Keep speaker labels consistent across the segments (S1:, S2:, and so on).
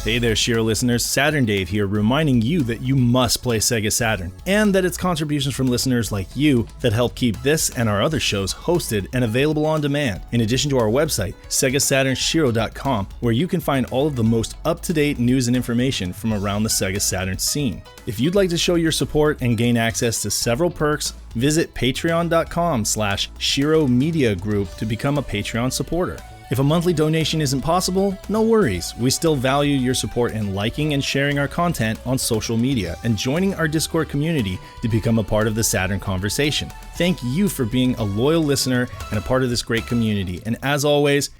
S1: Hey there, SHIRO listeners, Saturn Dave here, reminding you that you must play SEGA Saturn, and that it's contributions from listeners like you that help keep this and our other shows hosted and available on demand, in addition to our website, SEGASaturnShiro.com, where you can find all of the most up-to-date news and information from around the SEGA Saturn scene. If you'd like to show your support and gain access to several perks, visit patreon.com/Shiro Media Group to become a Patreon supporter. If a monthly donation isn't possible, no worries. We still value your support in liking and sharing our content on social media and joining our Discord community to become a part of the Saturn conversation. Thank you for being a loyal listener and a part of this great community. And as always,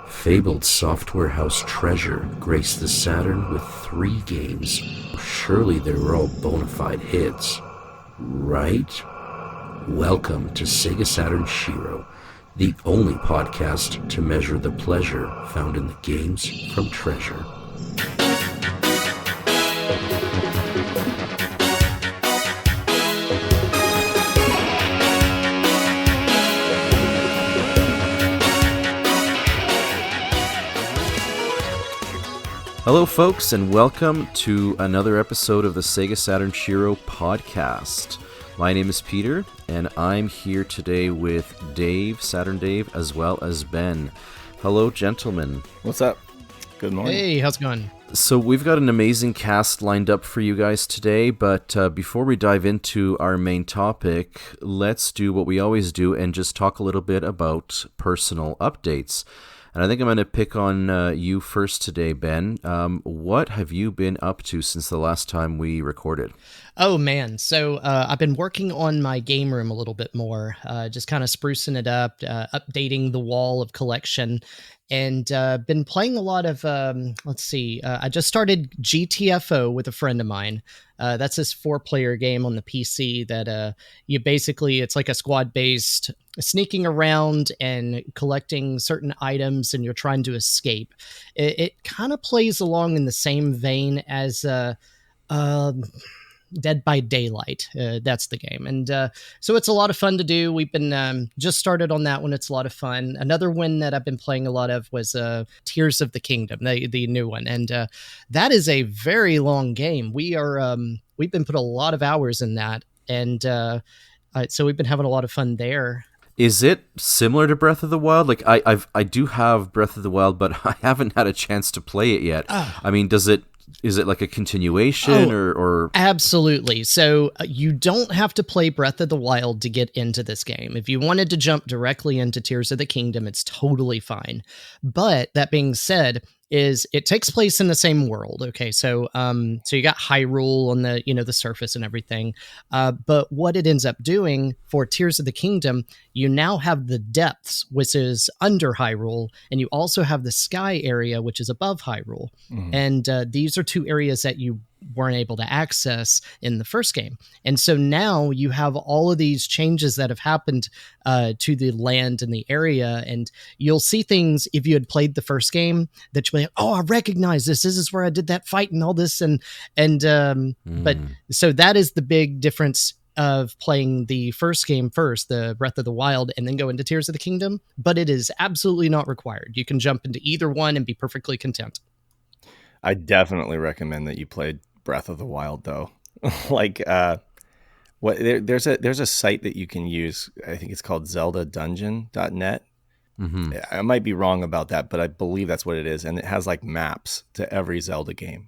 S2: fabled software house Treasure graced the Saturn with 3 games. Surely they were all bona fide hits, right? Welcome to SEGA Saturn SHIRO, the only podcast to measure the pleasure found in the games from Treasure.
S3: Hello folks, and welcome to another episode of the SEGA Saturn SHIRO podcast. My name is Peter, and I'm here today with Dave, Saturn Dave, as well as Ben. Hello, gentlemen.
S1: what's up? Good morning.
S4: Hey, how's it going?
S3: So we've got an amazing cast lined up for you guys today, but before we dive into our main topic, let's do what we always do and just talk a little bit about personal updates. And I think I'm going to pick on you first today, Ben. What have you been up to since the last time we recorded?
S4: Oh, man. So I've been working on my game room a little bit more, just kind of sprucing it up, updating the wall of collection, and been playing a lot of, I just started GTFO with a friend of mine. That's this 4-player game on the PC that it's like a squad-based sneaking around and collecting certain items, and you're trying to escape. It kind of plays along in the same vein as Dead by Daylight. That's the game. And so it's a lot of fun to do. We've been just started on that one. It's a lot of fun. Another one that I've been playing a lot of was Tears of the Kingdom, the new one. And that is a very long game. We've been put a lot of hours in that. And so we've been having a lot of fun there.
S3: Is it similar to Breath of the Wild? Like I do have Breath of the Wild, but I haven't had a chance to play it yet. I mean, is it like a continuation or?
S4: Absolutely. So you don't have to play Breath of the Wild to get into this game. If you wanted to jump directly into Tears of the Kingdom, it's totally fine. But that being said, it takes place in the same world. Okay, so you got Hyrule on the surface and everything. But what it ends up doing for Tears of the Kingdom, you now have the depths, which is under Hyrule, and you also have the sky area, which is above Hyrule. Mm-hmm. And these are 2 areas that you weren't able to access in the first game. And so now you have all of these changes that have happened to the land and the area, and you'll see things if you had played the first game that you'll be like, oh, I recognize this is where I did that fight and all this, but so that is the big difference of playing the first game first, the Breath of the Wild, and then go into Tears of the Kingdom. But it is absolutely not required. You can jump into either one and be perfectly content.
S1: I definitely recommend that you play Breath of the Wild, though. There's a site that you can use. I think it's called zeldadungeon.net. Mm-hmm. I might be wrong about that, but I believe that's what it is. And it has like maps to every Zelda game,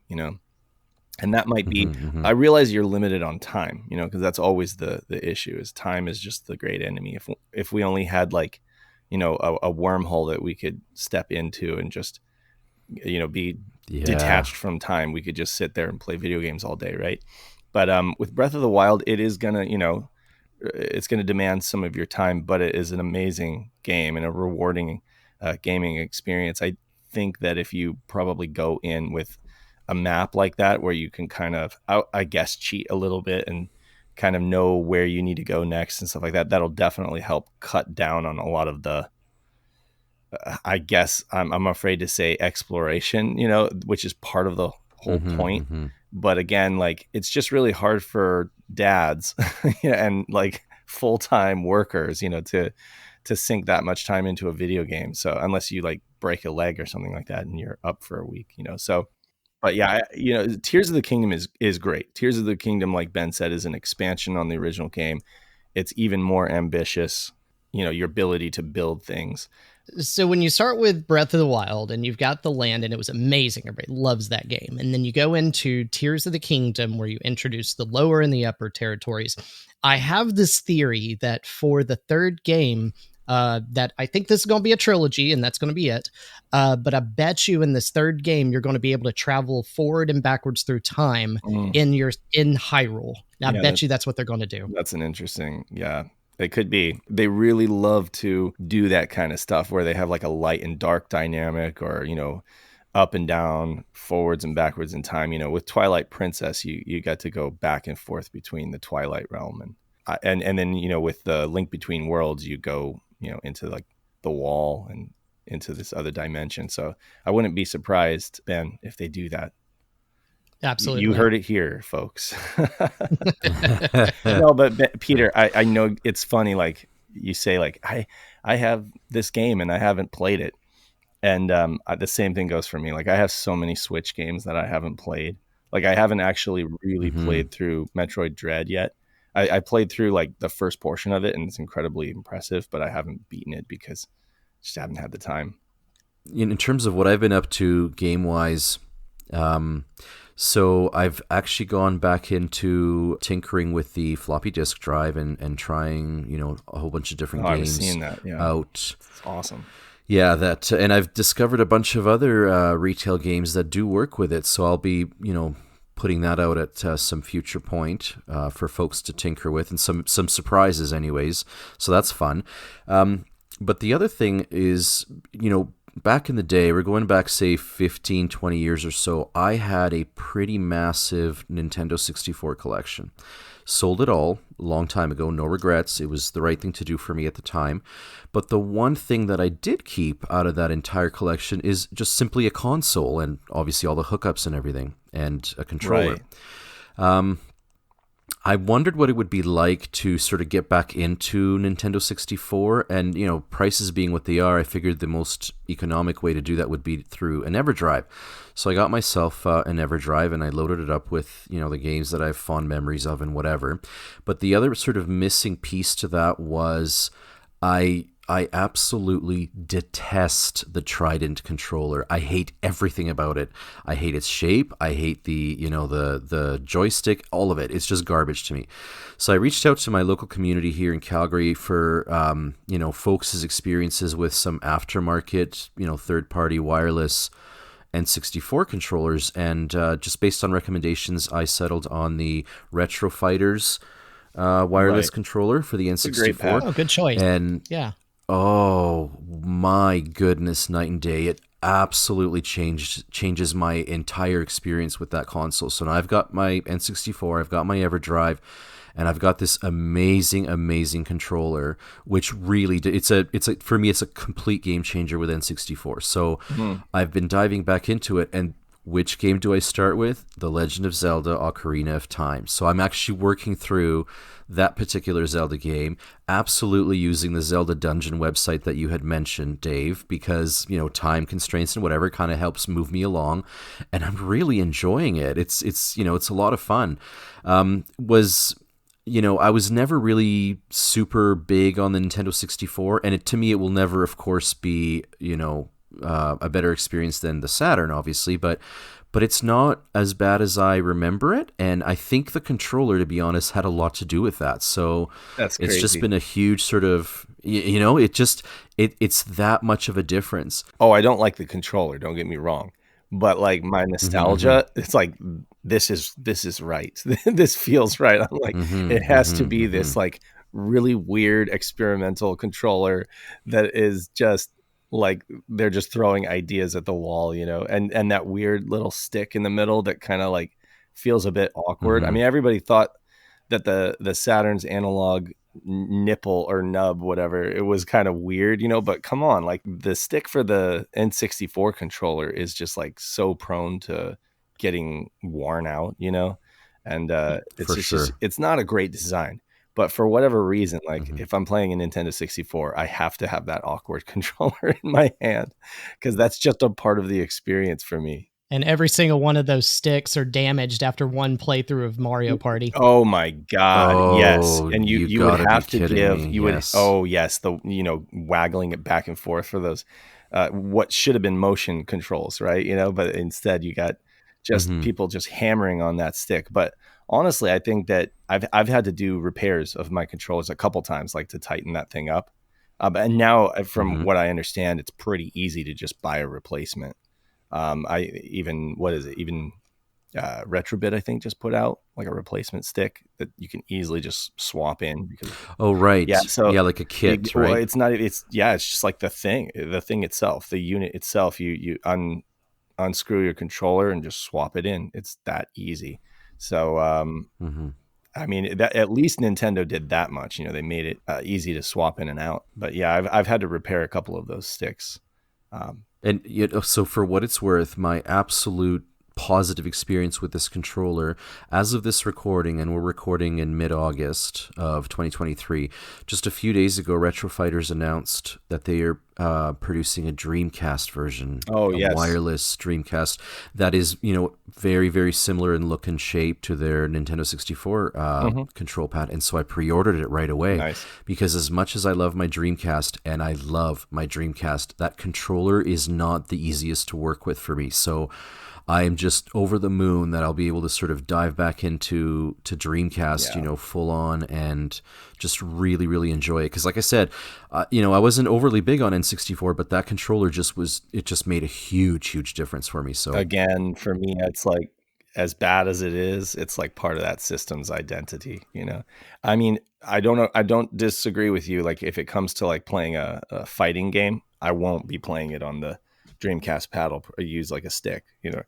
S1: and that might be, I realize you're limited on time, because that's always the issue is time is just the great enemy. If we only had a wormhole that we could step into and just, be detached from time, we could just sit there and play video games all day, right? But with Breath of the Wild, it is gonna it's gonna demand some of your time, but it is an amazing game and a rewarding gaming experience. I think that if you probably go in with a map like that, where you can kind of I guess cheat a little bit and kind of know where you need to go next and stuff like that, that'll definitely help cut down on a lot of the I guess I'm afraid to say exploration, which is part of the whole point. But again, like it's just really hard for dads and like full-time workers, to sink that much time into a video game. So unless you like break a leg or something like that and you're up for a week, so. But yeah, Tears of the Kingdom is great. Tears of the Kingdom, like Ben said, is an expansion on the original game. It's even more ambitious, your ability to build things.
S4: So when you start with Breath of the Wild and you've got the land and it was amazing, everybody loves that game. And then you go into Tears of the Kingdom where you introduce the lower and the upper territories. I have this theory that for the third game, that I think this is going to be a trilogy and that's going to be it. But I bet you in this third game, you're going to be able to travel forward and backwards through time in Hyrule. I bet you that's what they're going to do.
S1: That's an interesting, it could be. They really love to do that kind of stuff where they have like a light and dark dynamic or, up and down, forwards and backwards in time. With Twilight Princess, you got to go back and forth between the Twilight Realm and then, with the Link Between Worlds, you go, into like the wall and into this other dimension. So I wouldn't be surprised, Ben, if they do that.
S4: Absolutely.
S1: You heard it here, folks. No, but Peter, I know it's funny. Like you say, like, I have this game and I haven't played it. And the same thing goes for me. Like I have so many Switch games that I haven't played. Like I haven't actually really played through Metroid Dread yet. I played through like the first portion of it and it's incredibly impressive, but I haven't beaten it because I just haven't had the time.
S3: In terms of what I've been up to game-wise, so I've actually gone back into tinkering with the floppy disk drive and trying, a whole bunch of different games
S1: I've seen that,
S3: out.
S1: It's awesome.
S3: Yeah, and I've discovered a bunch of other retail games that do work with it. So I'll be, putting that out at some future point for folks to tinker with, and some surprises anyways. So that's fun. But the other thing is, back in the day, we're going back, say, 15, 20 years or so, I had a pretty massive Nintendo 64 collection. Sold it all a long time ago, no regrets. It was the right thing to do for me at the time. But the one thing that I did keep out of that entire collection is just simply a console and obviously all the hookups and everything and a controller. Right. I wondered what it would be like to sort of get back into Nintendo 64, and prices being what they are, I figured the most economic way to do that would be through an EverDrive. So I got myself an EverDrive and I loaded it up with the games that I have fond memories of and whatever. But the other sort of missing piece to that was I absolutely detest the Trident controller. I hate everything about it. I hate its shape. I hate the joystick, all of it. It's just garbage to me. So I reached out to my local community here in Calgary for, folks' experiences with some aftermarket, third-party wireless N64 controllers. And just based on recommendations, I settled on the Retro Fighters wireless controller for the N64.
S4: Oh, good choice.
S3: And
S4: yeah.
S3: Oh my goodness, night and day. It absolutely changes my entire experience with that console. So now I've got my N64, I've got my EverDrive, and I've got this amazing controller, which really for me it's a complete game changer with N64. So I've been diving back into it, and which game do I start with? The Legend of Zelda: Ocarina of Time. So I'm actually working through that particular Zelda game, absolutely using the Zelda Dungeon website that you had mentioned, Dave, because, time constraints and whatever kind of helps move me along, and I'm really enjoying it. It's a lot of fun. I was never really super big on the Nintendo 64, and to me it will never, of course, be, a better experience than the Saturn, obviously, but it's not as bad as I remember it, and I think the controller, to be honest, had a lot to do with that. So
S1: that's crazy.
S3: It's just been a huge sort of, it's that much of a difference.
S1: Oh, I don't like the controller, don't get me wrong, but like my nostalgia, it's like this is right. This feels right. I'm like, it has to be this like really weird experimental controller that is just like they're just throwing ideas at the wall, and that weird little stick in the middle that kind of like feels a bit awkward. I mean, everybody thought that the Saturn's analog nipple or nub, whatever, it was kind of weird, but come on, like the stick for the N64 controller is just like so prone to getting worn out, you know, and
S3: For sure.
S1: it's not a great design. But for whatever reason, like if I'm playing a Nintendo 64, I have to have that awkward controller in my hand because that's just a part of the experience for me.
S4: And every single one of those sticks are damaged after one playthrough of Mario Party.
S1: Oh my God, yes.
S3: Oh,
S1: And
S3: you
S1: you would
S3: gotta be
S1: have to
S3: kidding
S1: give,
S3: me.
S1: you would,
S3: Yes.
S1: oh yes, the, you know, waggling it back and forth for those, what should have been motion controls, right? You know, but instead you got just people just hammering on that stick. But honestly, I think that I've had to do repairs of my controllers a couple times, like to tighten that thing up. And now, from what I understand, it's pretty easy to just buy a replacement. I even, what is it? Even Retrobit, I think, just put out like a replacement stick that you can easily just swap in. Because
S3: Oh, right.
S1: yeah, so
S3: Yeah, like a kit,
S1: well,
S3: right?
S1: it's not. It's yeah, it's just like the thing itself, the unit itself. You unscrew your controller and just swap it in. It's that easy. So I mean, that at least Nintendo did that much. You know, they made it easy to swap in and out. But yeah, I've had to repair a couple of those sticks.
S3: And you know, so for what it's worth, my absolute positive experience with this controller as of this recording, and we're recording in mid-August of 2023, just a few days ago, Retro Fighters announced that they are producing a Dreamcast version,
S1: Oh,
S3: a
S1: yes.
S3: wireless Dreamcast that is, you know, very, very similar in look and shape to their Nintendo 64 control pad. And so I pre-ordered it right away.
S1: Nice.
S3: Because as much as I love my Dreamcast, and I love my Dreamcast, that controller is not the easiest to work with for me. So I am just over the moon that I'll be able to sort of dive back into Dreamcast, you know, full on, and just really, really enjoy it. Because like I said, you know, I wasn't overly big on N64, but that controller just made a huge, huge difference for me. So
S1: Again, for me, it's like, as bad as it is, it's like part of that system's identity, you know? I mean, I don't know. I don't disagree with you. Like if it comes to like playing a fighting game, I won't be playing it on the Dreamcast pad. I'll use like a stick, you know,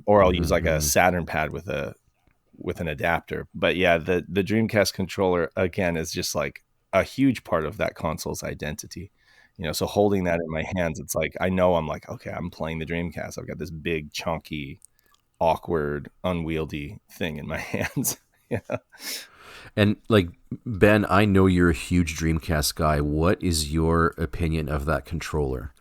S1: or I'll use like a Saturn pad with an adapter. But yeah, the Dreamcast controller again is just like a huge part of that console's identity. You know, so holding that in my hands, it's like I know I'm like, okay, I'm playing the Dreamcast. I've got this big, chunky, awkward, unwieldy thing in my hands. Yeah.
S3: And like Ben, I know you're a huge Dreamcast guy. What is your opinion of that controller?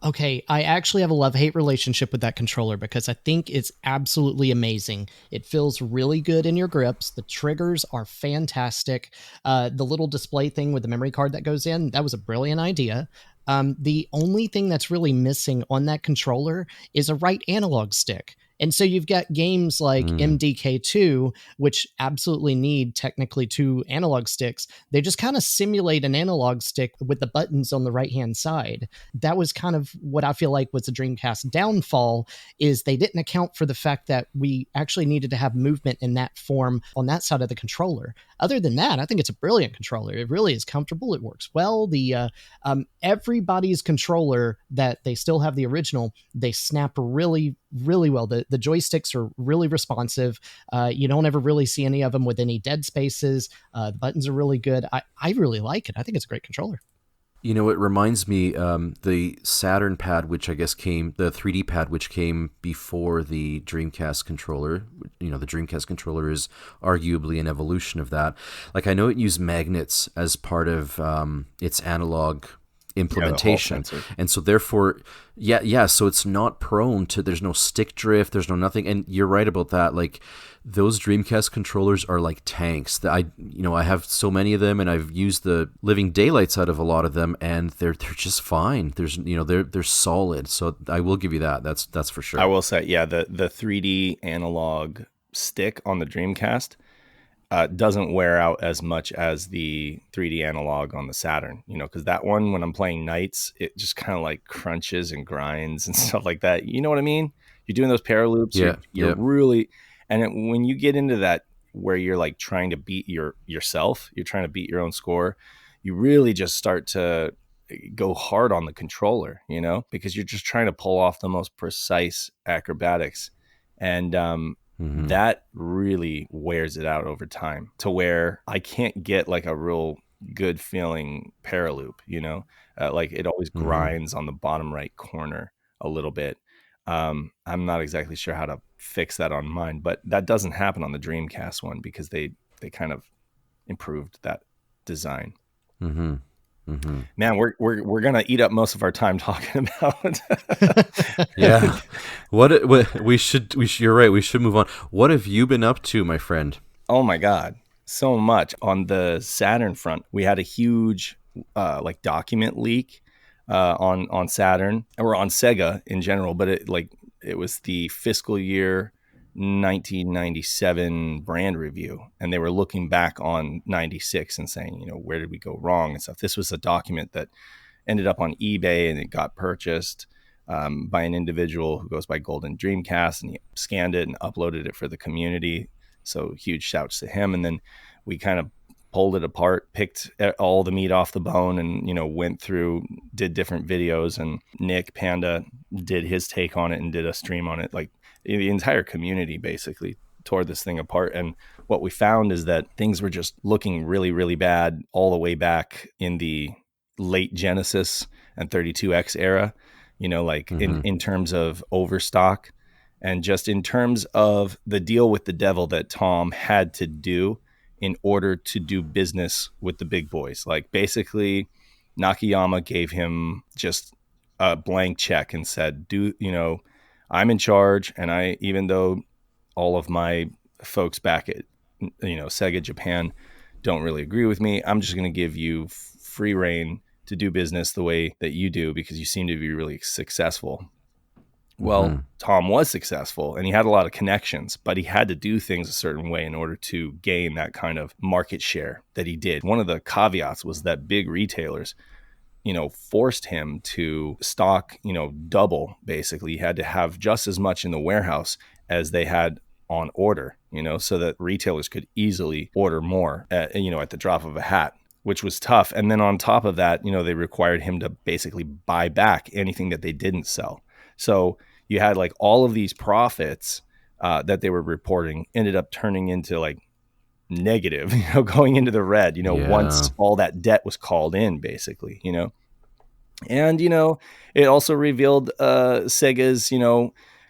S4: Okay. I actually have a love-hate relationship with that controller because I think it's absolutely amazing. It feels really good in your grips. The triggers are fantastic. The little display thing with the memory card that goes in, that was a brilliant idea. The only thing that's really missing on that controller is a right analog stick. And so you've got games like MDK2, which absolutely need technically two analog sticks. They just kind of simulate an analog stick with the buttons on the right-hand side. That was kind of what I feel like was the Dreamcast downfall, is they didn't account for the fact that we actually needed to have movement in that form on that side of the controller. Other than that, I think it's a brilliant controller. It really is comfortable. It works well. The everybody's controller that they still have the original, they snap really, really well. The joysticks are really responsive. You don't ever really see any of them with any dead spaces. The buttons are really good. I really like it. I think it's a great controller.
S3: You know, it reminds me, the Saturn pad, which I guess the 3D pad, which came before the Dreamcast controller. You know, the Dreamcast controller is arguably an evolution of that. Like, I know it used magnets as part of its analog implementation, and so therefore so it's not prone to, there's no stick drift, there's no nothing. And you're right about that. Like, those Dreamcast controllers are like tanks. That I have so many of them, and I've used the living daylights out of a lot of them, and they're just fine. They're solid. So I will give you that. That's for sure.
S1: I will say, yeah, the 3D analog stick on the Dreamcast doesn't wear out as much as the 3D analog on the Saturn, you know, because that one, when I'm playing Knights, it just kind of like crunches and grinds and stuff like that. You know what I mean? You're doing those paraloops. You're really, and when you get into that where you're like trying to beat yourself, you're trying to beat your own score, you really just start to go hard on the controller, you know, because you're just trying to pull off the most precise acrobatics. And that really wears it out over time, to where I can't get like a real good feeling paraloop, you know, like it always grinds on the bottom right corner a little bit. I'm not exactly sure how to fix that on mine, but that doesn't happen on the Dreamcast one because they kind of improved that design.
S3: Mm-hmm. Mm-hmm.
S1: Man, we're gonna eat up most of our time talking about.
S3: Yeah, what we should. You're right. We should move on. What have you been up to, my friend?
S1: Oh my God, so much on the Saturn front. We had a huge like document leak on Saturn or on Sega in general, but it was the fiscal year 1997 brand review, and they were looking back on 96 and saying, where did we go wrong and stuff. This was a document that ended up on eBay, and it got purchased by an individual who goes by Golden Dreamcast, and he scanned it and uploaded it for the community. So huge shouts to him. And then we kind of pulled it apart, picked all the meat off the bone, and went through, did different videos, and Nick Panda did his take on it and did a stream on it. Like, the entire community basically tore this thing apart. And what we found is that things were just looking really, really bad all the way back in the late Genesis and 32X era, in terms of overstock, and just in terms of the deal with the devil that Tom had to do in order to do business with the big boys. Like, basically Nakayama gave him just a blank check and said, I'm in charge, and even though all of my folks back at Sega Japan don't really agree with me, I'm just going to give you free reign to do business the way that you do because you seem to be really successful. Well, Tom was successful and he had a lot of connections, but he had to do things a certain way in order to gain that kind of market share that he did. One of the caveats was that big retailers forced him to stock, double, basically. He had to have just as much in the warehouse as they had on order, so that retailers could easily order more at the drop of a hat, which was tough. And then on top of that, they required him to basically buy back anything that they didn't sell. So you had like all of these profits that they were reporting ended up turning into like negative, going into the red, once all that debt was called in, basically, And, it also revealed Sega's,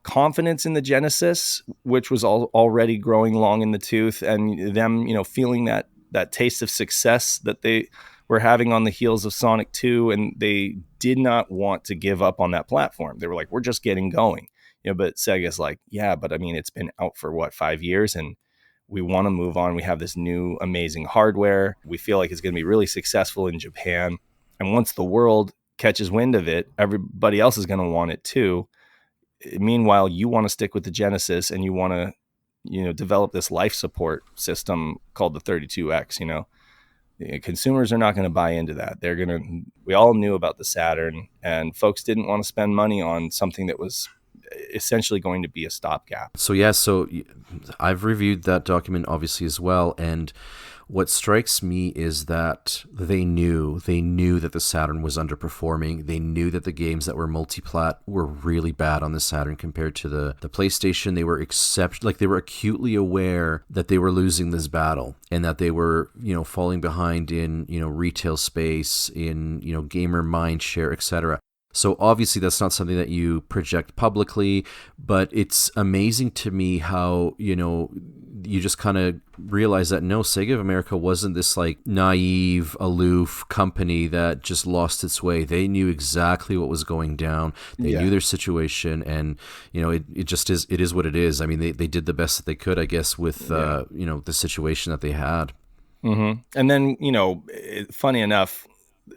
S1: confidence in the Genesis, which was already growing long in the tooth, and them, feeling that taste of success that they were having on the heels of Sonic 2, and they did not want to give up on that platform. They were like, we're just getting going. But Sega's like, yeah, but I mean, it's been out for 5 years, and we want to move on. We have this new amazing hardware. We feel like it's going to be really successful in Japan. And once the world catches wind of it, everybody else is going to want it too. Meanwhile, you want to stick with the Genesis, and you want to, develop this life support system called the 32X, Consumers are not going to buy into that. We all knew about the Saturn, and folks didn't want to spend money on something that was essentially going to be a stopgap.
S3: So I've reviewed that document obviously as well, and what strikes me is that they knew that the Saturn was underperforming. They knew that the games that were multiplat were really bad on the Saturn compared to the PlayStation. They were they were acutely aware that they were losing this battle, and that they were, falling behind in, retail space, in, gamer mind share, etc. So obviously that's not something that you project publicly, but it's amazing to me how, you just kind of realize that no, Sega of America wasn't this like naive, aloof company that just lost its way. They knew exactly what was going down. They knew their situation, and it just is. It is what it is. I mean, they did the best that they could, I guess, with the situation that they had.
S1: Mm-hmm. And then funny enough,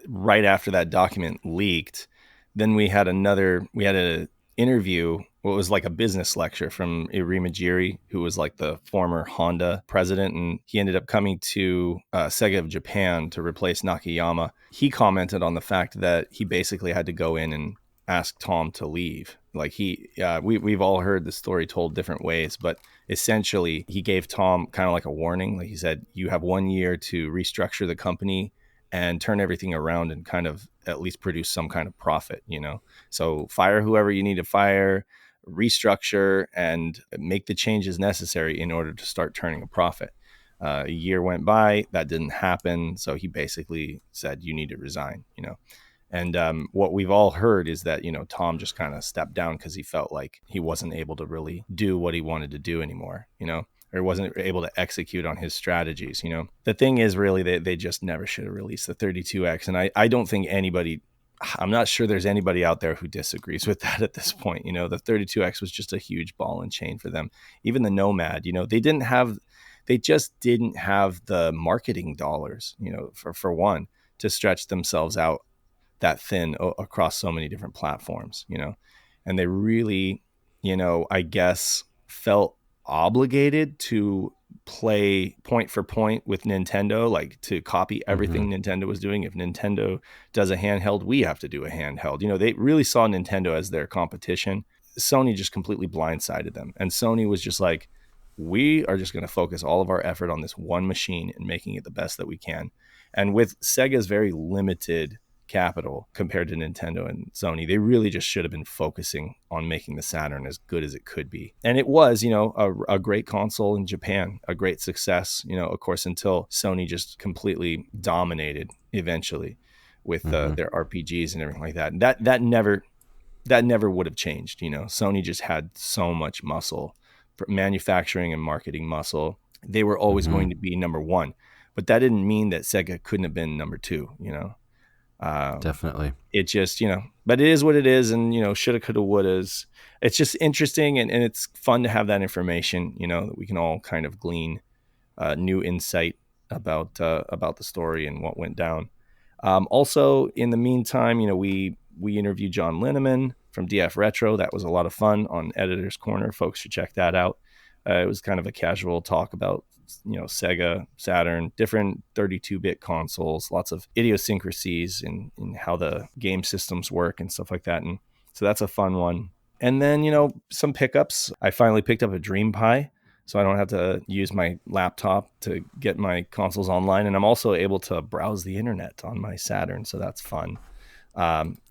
S1: right after that document leaked, then we had an interview. What was like a business lecture from Irimajiri, who was like the former Honda president, and he ended up coming to Sega of Japan to replace Nakayama. He commented on the fact that he basically had to go in and ask Tom to leave. Like we've all heard the story told different ways, but essentially he gave Tom kind of like a warning. Like he said, you have 1 year to restructure the company and turn everything around and kind of at least produce some kind of profit, So fire whoever you need to fire, restructure, and make the changes necessary in order to start turning a profit. A year went by, that didn't happen. So he basically said, you need to resign, And what we've all heard is that, Tom just kind of stepped down because he felt like he wasn't able to really do what he wanted to do anymore, or wasn't able to execute on his strategies. The thing is, really, they just never should have released the 32X. And I don't think I'm not sure there's anybody out there who disagrees with that at this point. The 32X was just a huge ball and chain for them. Even the Nomad, they just didn't have the marketing dollars, for one, to stretch themselves out that thin across so many different platforms, and they really, I guess, felt obligated to play point for point with Nintendo, like to copy everything Nintendo was doing. If Nintendo does a handheld, we have to do a handheld. They really saw Nintendo as their competition. Sony just completely blindsided them. And Sony was just like, we are just going to focus all of our effort on this one machine and making it the best that we can. And with Sega's very limited capital compared to Nintendo and Sony, they really just should have been focusing on making the Saturn as good as it could be. And it was, a great console in Japan, a great success, of course, until Sony just completely dominated eventually with their RPGs and everything like that. And that never would have changed. Sony just had so much muscle, manufacturing and marketing muscle. They were always going to be number one, but that didn't mean that Sega couldn't have been number two,
S3: Definitely.
S1: It just, but it is what it is. And, shoulda, coulda, wouldas. It's just interesting. And it's fun to have that information, that we can all kind of glean new insight about the story and what went down. Also, in the meantime, we interviewed John Linneman from DF Retro. That was a lot of fun on Editor's Corner. Folks should check that out. It was kind of a casual talk about, Sega, Saturn, different 32-bit consoles, lots of idiosyncrasies in how the game systems work and stuff like that. And so that's a fun one. And then, some pickups. I finally picked up a Dream Pi, so I don't have to use my laptop to get my consoles online. And I'm also able to browse the internet on my Saturn, so that's fun.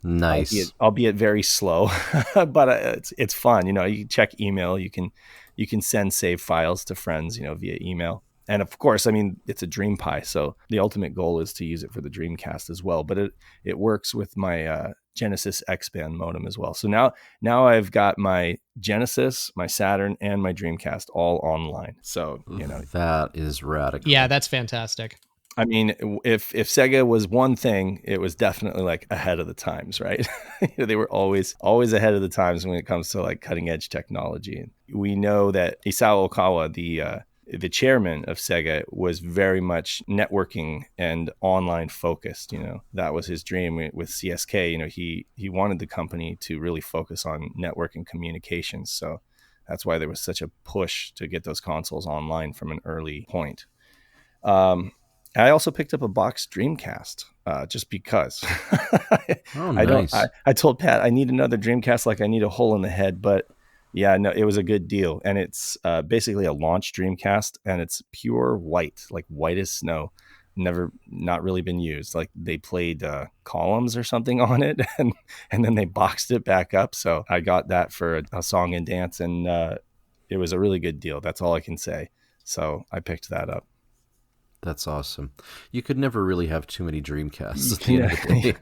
S3: Nice.
S1: Albeit very slow, but it's fun. You can check email. You can send save files to friends, via email. And of course, it's a Dream Pi, so the ultimate goal is to use it for the Dreamcast as well. But it works with my Genesis X-Band modem as well. So now I've got my Genesis, my Saturn, and my Dreamcast all online. So
S3: that is radical.
S4: Yeah, that's fantastic.
S1: If Sega was one thing, it was definitely like ahead of the times, right? They were always ahead of the times when it comes to like cutting edge technology. And we know that Isao Okawa, the chairman of Sega, was very much networking and online focused. That was his dream with CSK. He wanted the company to really focus on network and communications. So that's why there was such a push to get those consoles online from an early point. I also picked up a box Dreamcast just because.
S3: Oh, nice.
S1: I told Pat I need another Dreamcast like I need a hole in the head, but yeah, no, it was a good deal. And it's basically a launch Dreamcast, and it's pure white, like white as snow. Not really been used. Like they played Columns or something on it, and then they boxed it back up. So I got that for a song and dance, and it was a really good deal. That's all I can say. So I picked that up.
S3: That's awesome. You could never really have too many Dreamcasts at the end of the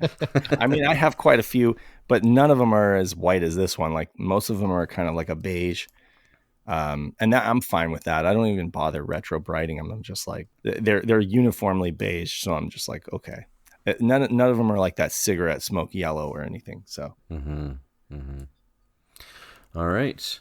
S3: day.
S1: I have quite a few, but none of them are as white as this one. Like most of them are kind of like a beige. And that, I'm fine with that. I don't even bother retro brighting them. I'm just like, they're uniformly beige. So I'm just like, okay. None of them are like that cigarette smoke yellow or anything. So.
S3: All right.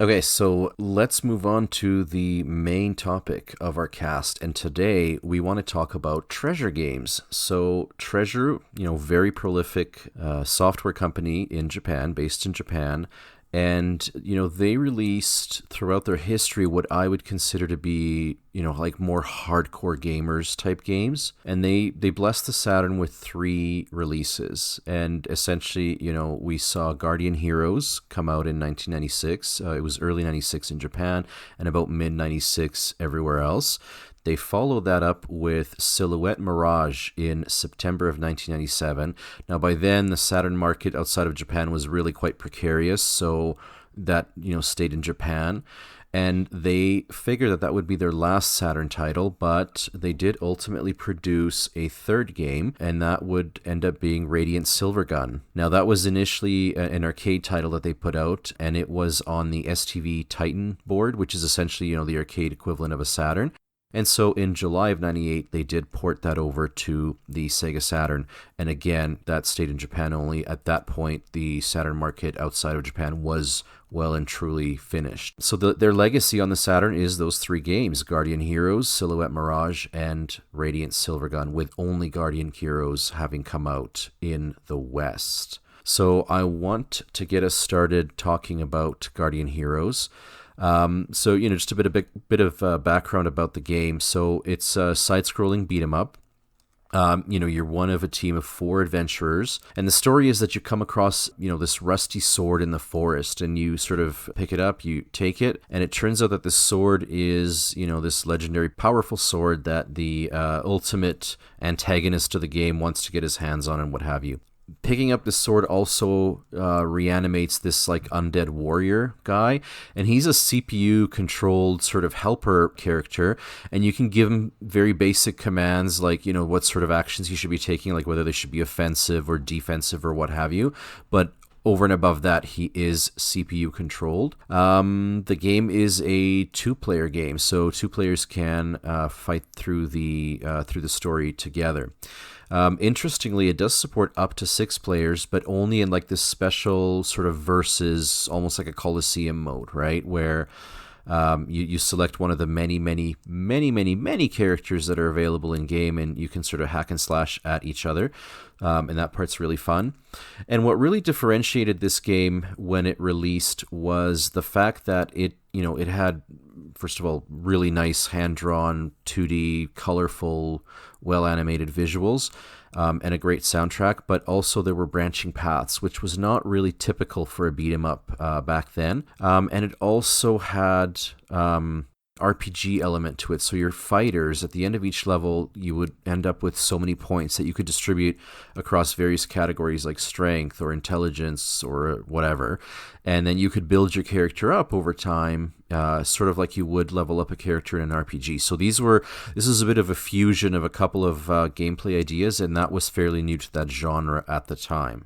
S3: Okay, so let's move on to the main topic of our cast, and today we want to talk about Treasure Games. So Treasure, very prolific software company in Japan, based in Japan, and they released throughout their history what I would consider to be like more hardcore gamers type games, and they blessed the Saturn with 3 releases. And essentially, we saw Guardian Heroes come out in 1996. It was early 96 in Japan and about mid 96 everywhere else. They followed that up with Silhouette Mirage in September of 1997. Now, by then, the Saturn market outside of Japan was really quite precarious, so that, stayed in Japan. And they figured that that would be their last Saturn title, but they did ultimately produce a third game, and that would end up being Radiant Silvergun. Now, that was initially an arcade title that they put out, and it was on the STV Titan board, which is essentially, the arcade equivalent of a Saturn. And so in July of 98, they did port that over to the Sega Saturn. And again, that stayed in Japan only. At that point, the Saturn market outside of Japan was well and truly finished. So their legacy on the Saturn is those three games, Guardian Heroes, Silhouette Mirage, and Radiant Silvergun, with only Guardian Heroes having come out in the West. So I want to get us started talking about Guardian Heroes. So, just a bit of background about the game. So it's a side-scrolling beat-em-up. You're one of a team of 4 adventurers, and the story is that you come across, this rusty sword in the forest, and you sort of pick it up, you take it, and it turns out that this sword is, this legendary powerful sword that the ultimate antagonist of the game wants to get his hands on and what have you. Picking up the sword also reanimates this undead warrior guy, and he's a CPU controlled sort of helper character, and you can give him very basic commands what sort of actions he should be taking, like whether they should be offensive or defensive or what have you, but over and above that, he is CPU controlled. The game is a 2-player game, so 2 players can fight through the story together. Interestingly, it does support up to 6 players, but only in this special sort of versus, almost like a Coliseum mode, right? Where you select one of the many characters that are available in game, and you can sort of hack and slash at each other. And that part's really fun. And what really differentiated this game when it released was the fact that it had, first of all, really nice hand-drawn, 2D, colorful, well-animated visuals, and a great soundtrack, but also there were branching paths, which was not really typical for a beat-em-up back then. And it also had RPG element to it. So your fighters, at the end of each level, you would end up with so many points that you could distribute across various categories like strength or intelligence or whatever. And then you could build your character up over time, sort of like you would level up a character in an RPG. So this is a bit of a fusion of a couple of gameplay ideas, and that was fairly new to that genre at the time.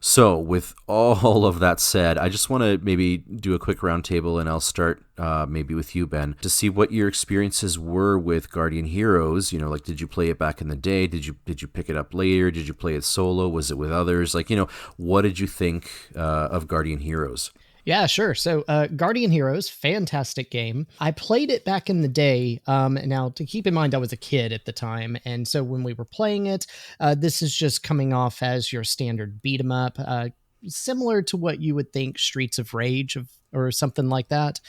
S3: So with all of that said, I just want to maybe do a quick roundtable, and I'll start maybe with you, Ben, to see what your experiences were with Guardian Heroes. Did you play it back in the day? Did you pick it up later? Did you play it solo? Was it with others? What did you think of Guardian Heroes?
S4: Yeah, sure. So Guardian Heroes, fantastic game. I played it back in the day. Now, to keep in mind, I was a kid at the time. And so when we were playing it, this is just coming off as your standard beat 'em up, similar to what you would think Streets of Rage or something like that.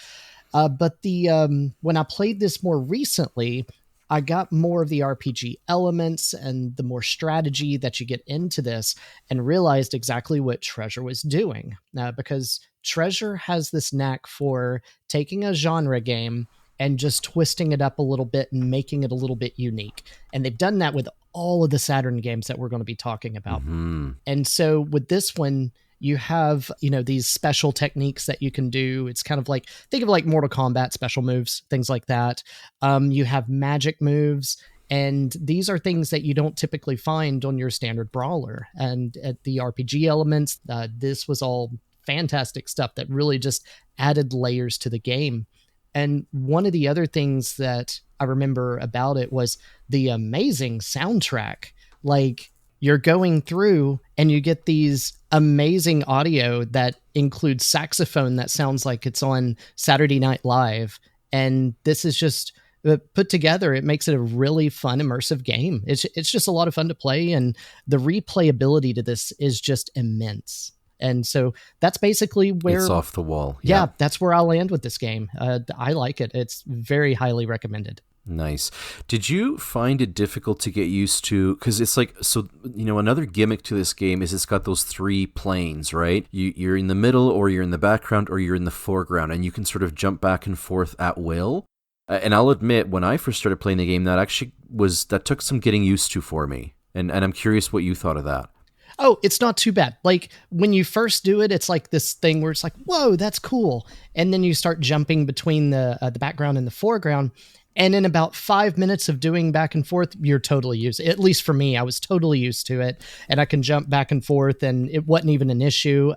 S4: But when I played this more recently, I got more of the RPG elements and the more strategy that you get into this, and realized exactly what Treasure was doing. Because Treasure has this knack for taking a genre game and just twisting it up a little bit and making it a little bit unique. And they've done that with all of the Saturn games that we're going to be talking about. Mm-hmm. And so with this one, you have, these special techniques that you can do. It's kind of think of Mortal Kombat special moves, things like that. You have magic moves, and these are things that you don't typically find on your standard brawler. And at the RPG elements, this was all fantastic stuff that really just added layers to the game. And one of the other things that I remember about it was the amazing soundtrack. You're going through and you get these amazing audio that includes saxophone that sounds like it's on Saturday Night Live. And this is just put together. It makes it a really fun, immersive game. It's just a lot of fun to play. And the replayability to this is just immense. And so that's basically where
S3: it's off the wall.
S4: Yeah, that's where I'll land with this game. I like it. It's very highly recommended.
S3: Nice. Did you find it difficult to get used to? Because it's another gimmick to this game is it's got those 3 planes, right? You're in the middle, or you're in the background, or you're in the foreground, and you can sort of jump back and forth at will. And I'll admit, when I first started playing the game, that took some getting used to for me. And I'm curious what you thought of that.
S4: Oh, it's not too bad. Like when you first do it, it's like this thing where it's like, whoa, that's cool. And then you start jumping between the background and the foreground. And in about 5 minutes of doing back and forth, you're totally used. At least for me, I was totally used to it, and I can jump back and forth, and it wasn't even an issue.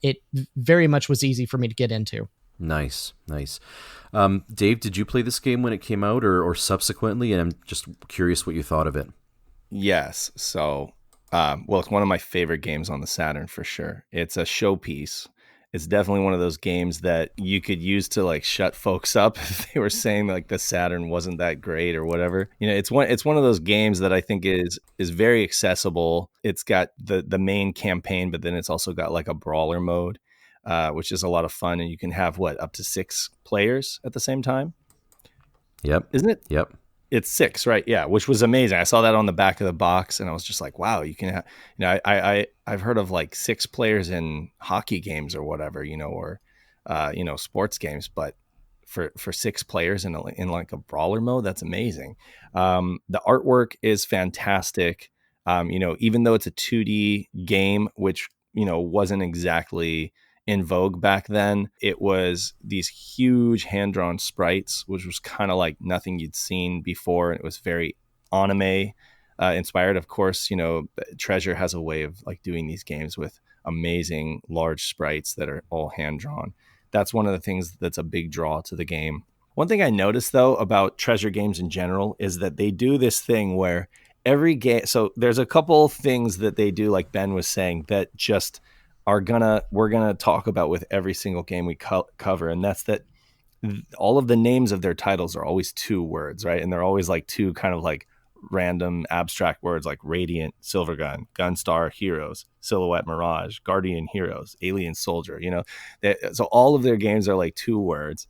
S4: It very much was easy for me to get into.
S3: Nice. Dave, did you play this game when it came out or subsequently? And I'm just curious what you thought of it.
S1: Yes. So, it's one of my favorite games on the Saturn for sure. It's a showpiece. It's definitely one of those games that you could use to like shut folks up if they were saying like the Saturn wasn't that great or whatever. It's one of those games that I think is very accessible. It's got the main campaign, but then it's also got like a brawler mode, which is a lot of fun, and you can have up to 6 players at the same time.
S3: Yep.
S1: Isn't it?
S3: Yep.
S1: It's 6, right? Yeah, which was amazing. I saw that on the back of the box, and I was just like, "Wow, you can have." I've heard of like 6 players in hockey games or whatever, or sports games, but for 6 players in like a brawler mode, that's amazing. The artwork is fantastic. Even though it's a 2D game, which wasn't exactly in vogue back then, it was these huge hand-drawn sprites, which was kind of like nothing you'd seen before. And it was very anime inspired. Of course, Treasure has a way of like doing these games with amazing large sprites that are all hand-drawn. That's one of the things that's a big draw to the game. One thing I noticed though about Treasure games in general is that they do this thing where every game, so there's a couple things that they do, like Ben was saying, that just we're gonna talk about with every single game we cover, and that's that all of the names of their titles are always 2 words, right? And they're always like 2 kind of like random abstract words, like Radiant Silvergun, Gunstar Heroes, Silhouette Mirage, Guardian Heroes, Alien Soldier. So all of their games are like 2 words.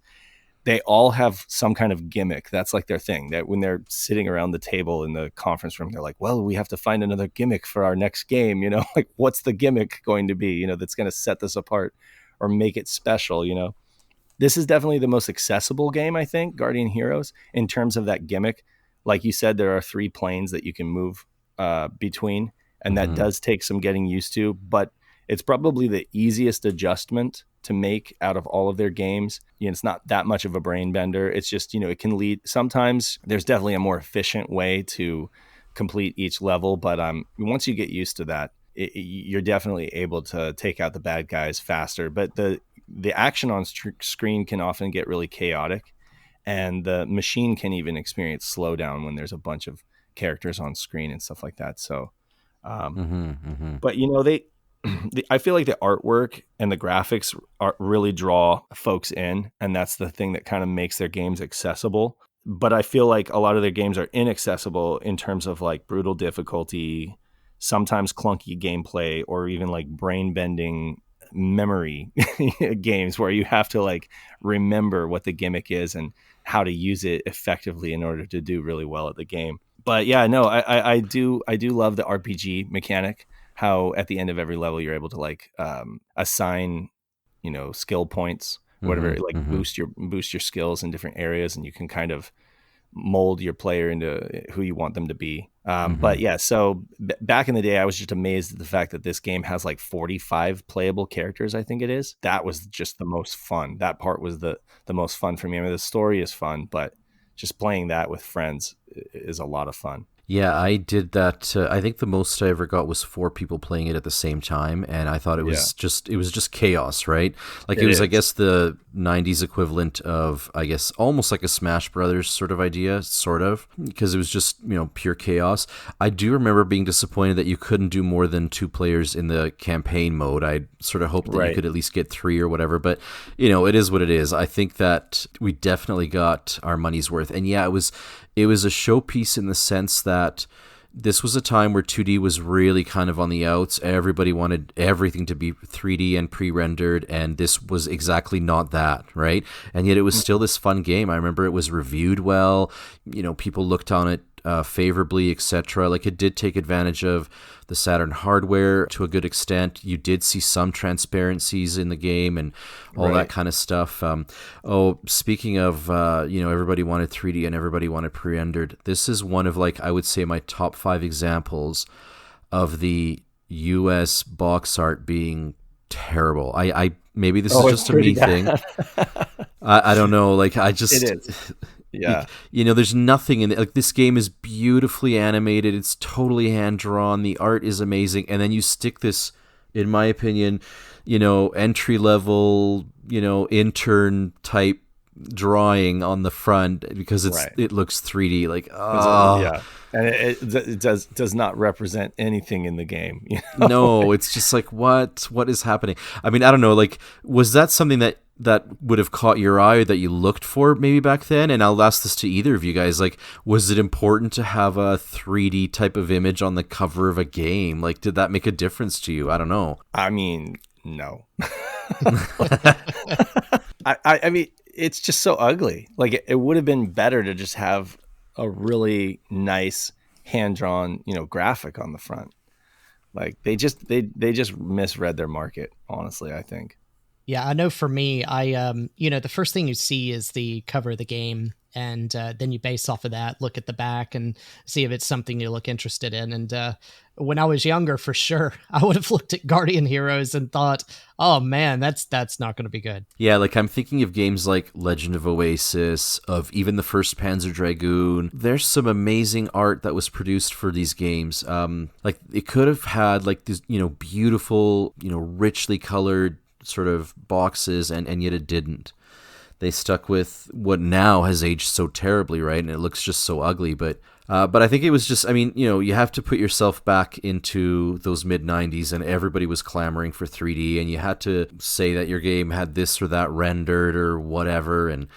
S1: They all have some kind of gimmick. That's like their thing, that when they're sitting around the table in the conference room, they're like, well, we have to find another gimmick for our next game. Like what's the gimmick going to be, that's going to set this apart or make it special. This is definitely the most accessible game, I think, Guardian Heroes, in terms of that gimmick. Like you said, there are 3 planes that you can move between, and that does take some getting used to, but it's probably the easiest adjustment to make out of all of their games. It's not that much of a brain bender. It's just, it can lead. Sometimes there's definitely a more efficient way to complete each level, but once you get used to that, you're definitely able to take out the bad guys faster. But the action on screen can often get really chaotic, and the machine can even experience slowdown when there's a bunch of characters on screen and stuff like that. So, but I feel like the artwork and the graphics really draw folks in, and that's the thing that kind of makes their games accessible. But I feel like a lot of their games are inaccessible in terms of like brutal difficulty, sometimes clunky gameplay, or even like brain-bending memory games where you have to like remember what the gimmick is and how to use it effectively in order to do really well at the game. But yeah, no, I do love the RPG mechanic. How at the end of every level you're able to like assign, skill points, whatever, boost your skills in different areas, and you can kind of mold your player into who you want them to be. But yeah, so back in the day, I was just amazed at the fact that this game has like 45 playable characters. I think it is. That was just the most fun. That part was the most fun for me. I mean, the story is fun, but just playing that with friends is a lot of fun.
S3: Yeah, I did that. I think the most I ever got was 4 people playing it at the same time, and I thought it was just chaos, right? Like it was, I guess, the 90s equivalent of, I guess, almost like a Smash Brothers sort of idea, because it was just, pure chaos. I do remember being disappointed that you couldn't do more than 2 players in the campaign mode. I sort of hoped that you could at least get 3 or whatever, but, it is what it is. I think that we definitely got our money's worth, and yeah, it was a showpiece in the sense that this was a time where 2D was really kind of on the outs. Everybody wanted everything to be 3D and pre-rendered, and this was exactly not that, right? And yet it was still this fun game. I remember it was reviewed well. People looked on it favorably, etc. Like it did take advantage of the Saturn hardware to a good extent. You did see some transparencies in the game and all that kind of stuff. Speaking of, everybody wanted 3D and everybody wanted pre-rendered. This is one of, like, I would say my top 5 examples of the US box art being terrible. I maybe this is just a me thing. I don't know. Like, I just...
S1: It is. Yeah.
S3: There's nothing in it. Like, this game is beautifully animated. It's totally hand-drawn. The art is amazing. And then you stick this, in my opinion, entry-level, intern-type drawing on the front because it looks 3D. Like,
S1: yeah. And it does not represent anything in the game.
S3: No, it's just like, what is happening? I mean, I don't know. Like, was that something that would have caught your eye or that you looked for maybe back then? And I'll ask this to either of you guys. Like, was it important to have a 3D type of image on the cover of a game? Like, did that make a difference to you? I don't know.
S1: I mean, no. I mean, it's just so ugly. Like, it would have been better to just have a really nice hand-drawn, graphic on the front. Like, they just misread their market, honestly, I think.
S4: Yeah, I know for me, the first thing you see is the cover of the game, and then you base off of that, look at the back and see if it's something you look interested in. And when I was younger, for sure, I would have looked at Guardian Heroes and thought, oh man, that's not going to be good.
S3: Yeah, like I'm thinking of games like Legend of Oasis, of even the first Panzer Dragoon. There's some amazing art that was produced for these games. Like it could have had like this, beautiful, richly colored sort of boxes, and yet it didn't. They stuck with what now has aged so terribly, right? And it looks just so ugly. But I think it was just, I mean, you have to put yourself back into those mid-90s and everybody was clamoring for 3D and you had to say that your game had this or that rendered or whatever. And,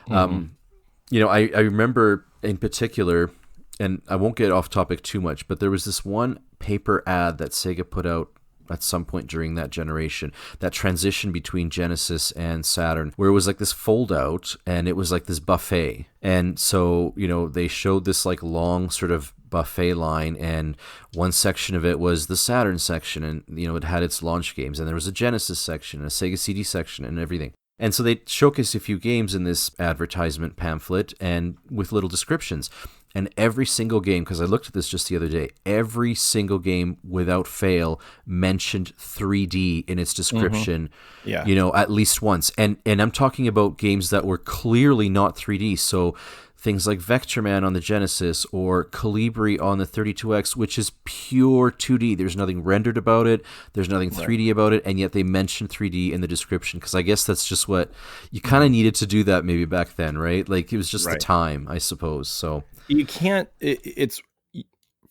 S3: I remember in particular, and I won't get off topic too much, but there was this one paper ad that Sega put out at some point during that generation, that transition between Genesis and Saturn, where it was like this fold out and it was like this buffet. And so, they showed this like long sort of buffet line, and one section of it was the Saturn section, and, it had its launch games, and there was a Genesis section, a Sega CD section, and everything. And so they showcased a few games in this advertisement pamphlet and with little descriptions. And every single game, because I looked at this just the other day, every single game without fail mentioned 3D in its description, at least once. And I'm talking about games that were clearly not 3D. So things like Vector Man on the Genesis or Calibri on the 32X, which is pure 2D. There's nothing rendered about it. There's nothing 3D about it. And yet they mentioned 3D in the description, because I guess that's just what you kind of needed to do that maybe back then, right? Like it was just the time, I suppose. So
S1: you can't, it's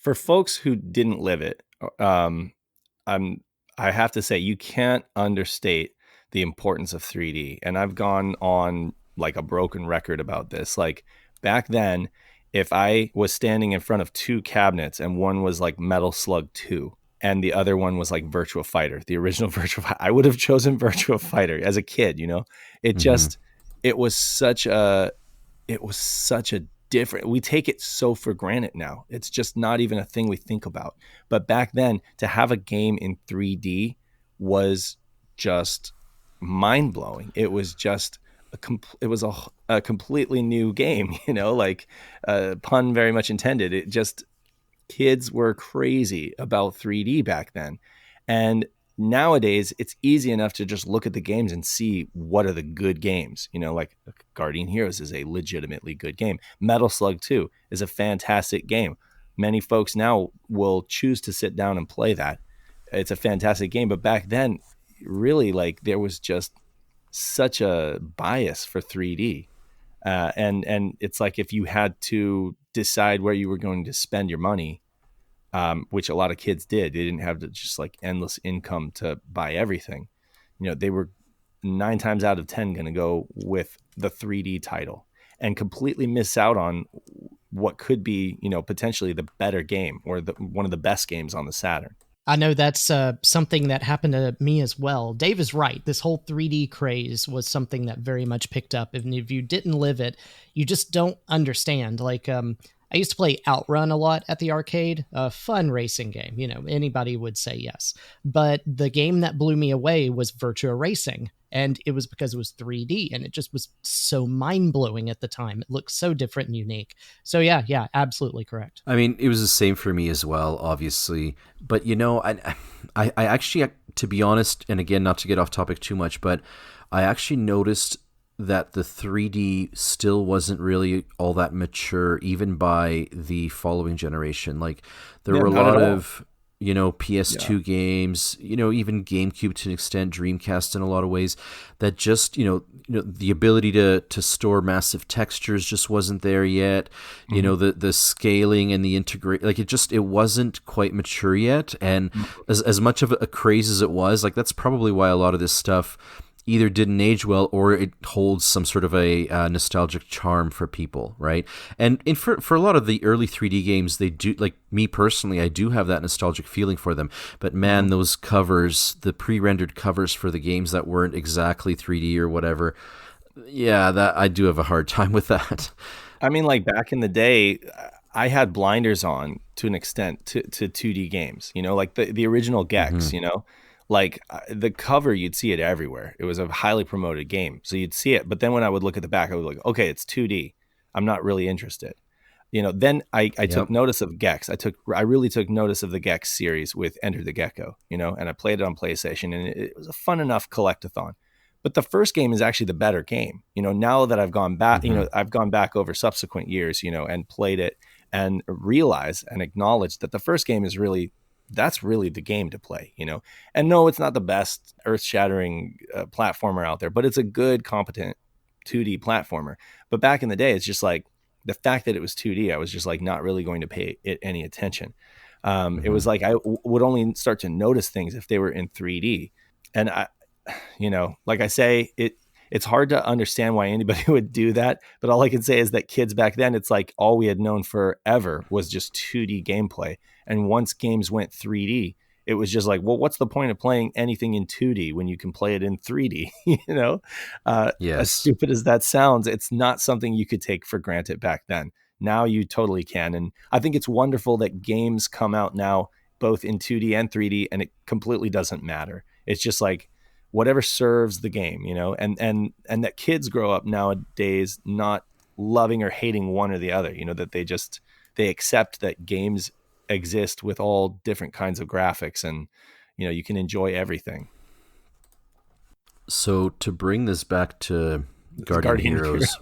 S1: for folks who didn't live it. I have to say, you can't understate the importance of 3D. And I've gone on like a broken record about this. Like, back then, if I was standing in front of two cabinets and one was like Metal Slug 2 and the other one was like Virtua Fighter, the original Virtua Fighter, I would have chosen Virtua Fighter as a kid, It just, it was such a different, we take it so for granted now. It's just not even a thing we think about. But back then, to have a game in 3D was just mind-blowing. It was just a completely new game, like pun very much intended. It just, kids were crazy about 3D back then. And nowadays it's easy enough to just look at the games and see what are the good games, like Guardian Heroes is a legitimately good game. Metal Slug 2 is a fantastic game. Many folks now will choose to sit down and play that. It's a fantastic game. But back then, really, like, there was just such a bias for 3D. And it's like, if you had to decide where you were going to spend your money, which a lot of kids did, they didn't have just like endless income to buy everything. They were 9 times out of 10 going to go with the 3D title and completely miss out on what could be, potentially the better game or one of the best games on the Saturn.
S4: I know that's something that happened to me as well. Dave is right. This whole 3D craze was something that very much picked up. And if you didn't live it, you just don't understand. Like, I used to play Outrun a lot at the arcade, a fun racing game. You know, anybody would say yes. But the game that blew me away was Virtua Racing. And it was because it was 3D and it just was so mind-blowing at the time. It looked so different and unique. So yeah, absolutely correct.
S3: I mean, it was the same for me as well, obviously. But, you know, I actually, to be honest, and again, not to get off topic too much, but I actually noticed that the 3D still wasn't really all that mature, even by the following generation. Like, there were a lot of, you know, PS2 games, you know, even GameCube to an extent, Dreamcast in a lot of ways, that just, you know, the ability to store massive textures just wasn't there yet. You know, the scaling and the integrate, like it wasn't quite mature yet. And as much of a craze as it was, like that's probably why a lot of this stuff either didn't age well or it holds some sort of a nostalgic charm for people, right? And for a lot of the early 3D games, they do, like me personally, I do have that nostalgic feeling for them. But man, those covers, the pre-rendered covers for the games that weren't exactly 3D or whatever, yeah, that I do have a hard time with that.
S1: I mean, like back in the day, I had blinders on to an extent to 2D games, you know, like the original Gex, you know? Like the cover, you'd see it everywhere. It was a highly promoted game. So you'd see it. But then when I would look at the back, I would be like, okay, it's 2D. I'm not really interested. You know, then I took notice of Gex. I really took notice of the Gex series with Enter the Gecko, you know, and I played it on PlayStation and it was a fun enough collectathon. But the first game is actually the better game. You know, now that I've gone back, you know, I've gone back over subsequent years, you know, and played it and realized and acknowledged that the first game is really, that's really the game to play, you know. And no, it's not the best earth-shattering platformer out there, but it's a good, competent 2D platformer. But back in the day, it's just like the fact that it was 2D, I was just like not really going to pay it any attention. It was like I would only start to notice things if they were in 3D. And I, you know, like I say, it's hard to understand why anybody would do that. But all I can say is that kids back then, it's like all we had known forever was just 2D gameplay. And once games went 3D, it was just like, well, what's the point of playing anything in 2D when you can play it in 3D? You know, as stupid as that sounds, it's not something you could take for granted back then. Now you totally can. And I think it's wonderful that games come out now, both in 2D and 3D, and it completely doesn't matter. It's just like whatever serves the game, you know, and that kids grow up nowadays not loving or hating one or the other, you know, that they accept that games exist with all different kinds of graphics and, you know, you can enjoy everything.
S3: So to bring this back to Guardian Heroes.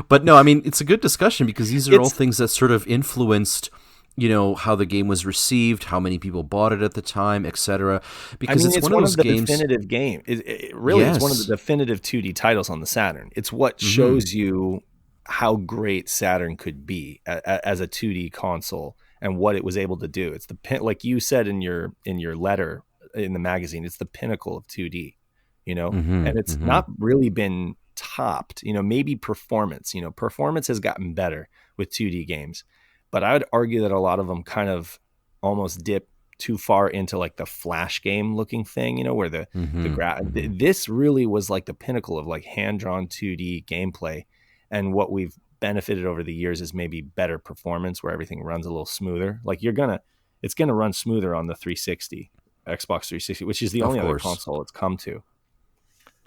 S3: But no, I mean, it's a good discussion because these are all things that sort of influenced, you know, how the game was received, how many people bought it at the time, etc. Because it's one of those games.
S1: Definitive game. It really is one of the definitive 2D titles on the Saturn. It's what shows you how great Saturn could be as a 2D console and what it was able to do. It's like you said in your letter in the magazine, it's the pinnacle of 2D, you know, and it's not really been topped, you know, maybe performance has gotten better with 2D games, but I would argue that a lot of them kind of almost dip too far into like the flash game looking thing, you know, where this really was like the pinnacle of like hand-drawn 2D gameplay. And what we've benefited over the years is maybe better performance where everything runs a little smoother. Like it's going to run smoother on the 360, Xbox 360, which is the only other console it's come to.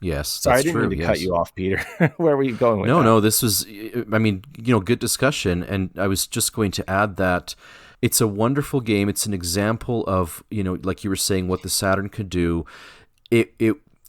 S3: Yes.
S1: Sorry, I didn't mean to cut you off, Peter. Where were you going with that?
S3: No, this was, I mean, you know, good discussion. And I was just going to add that it's a wonderful game. It's an example of, you know, like you were saying, what the Saturn could do. It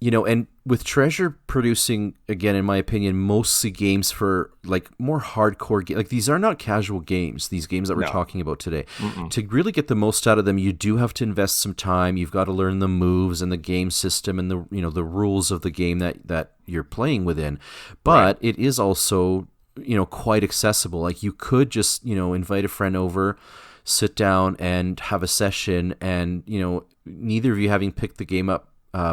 S3: you know, and with Treasure producing, again, in my opinion, mostly games for like more hardcore like these are not casual games, these games that we're talking about today. To really get the most out of them, you do have to invest some time. You've got to learn the moves and the game system and the, you know, the rules of the game that you're playing within. But it is also, you know, quite accessible. Like you could just, you know, invite a friend over, sit down and have a session, and, you know, neither of you having picked the game up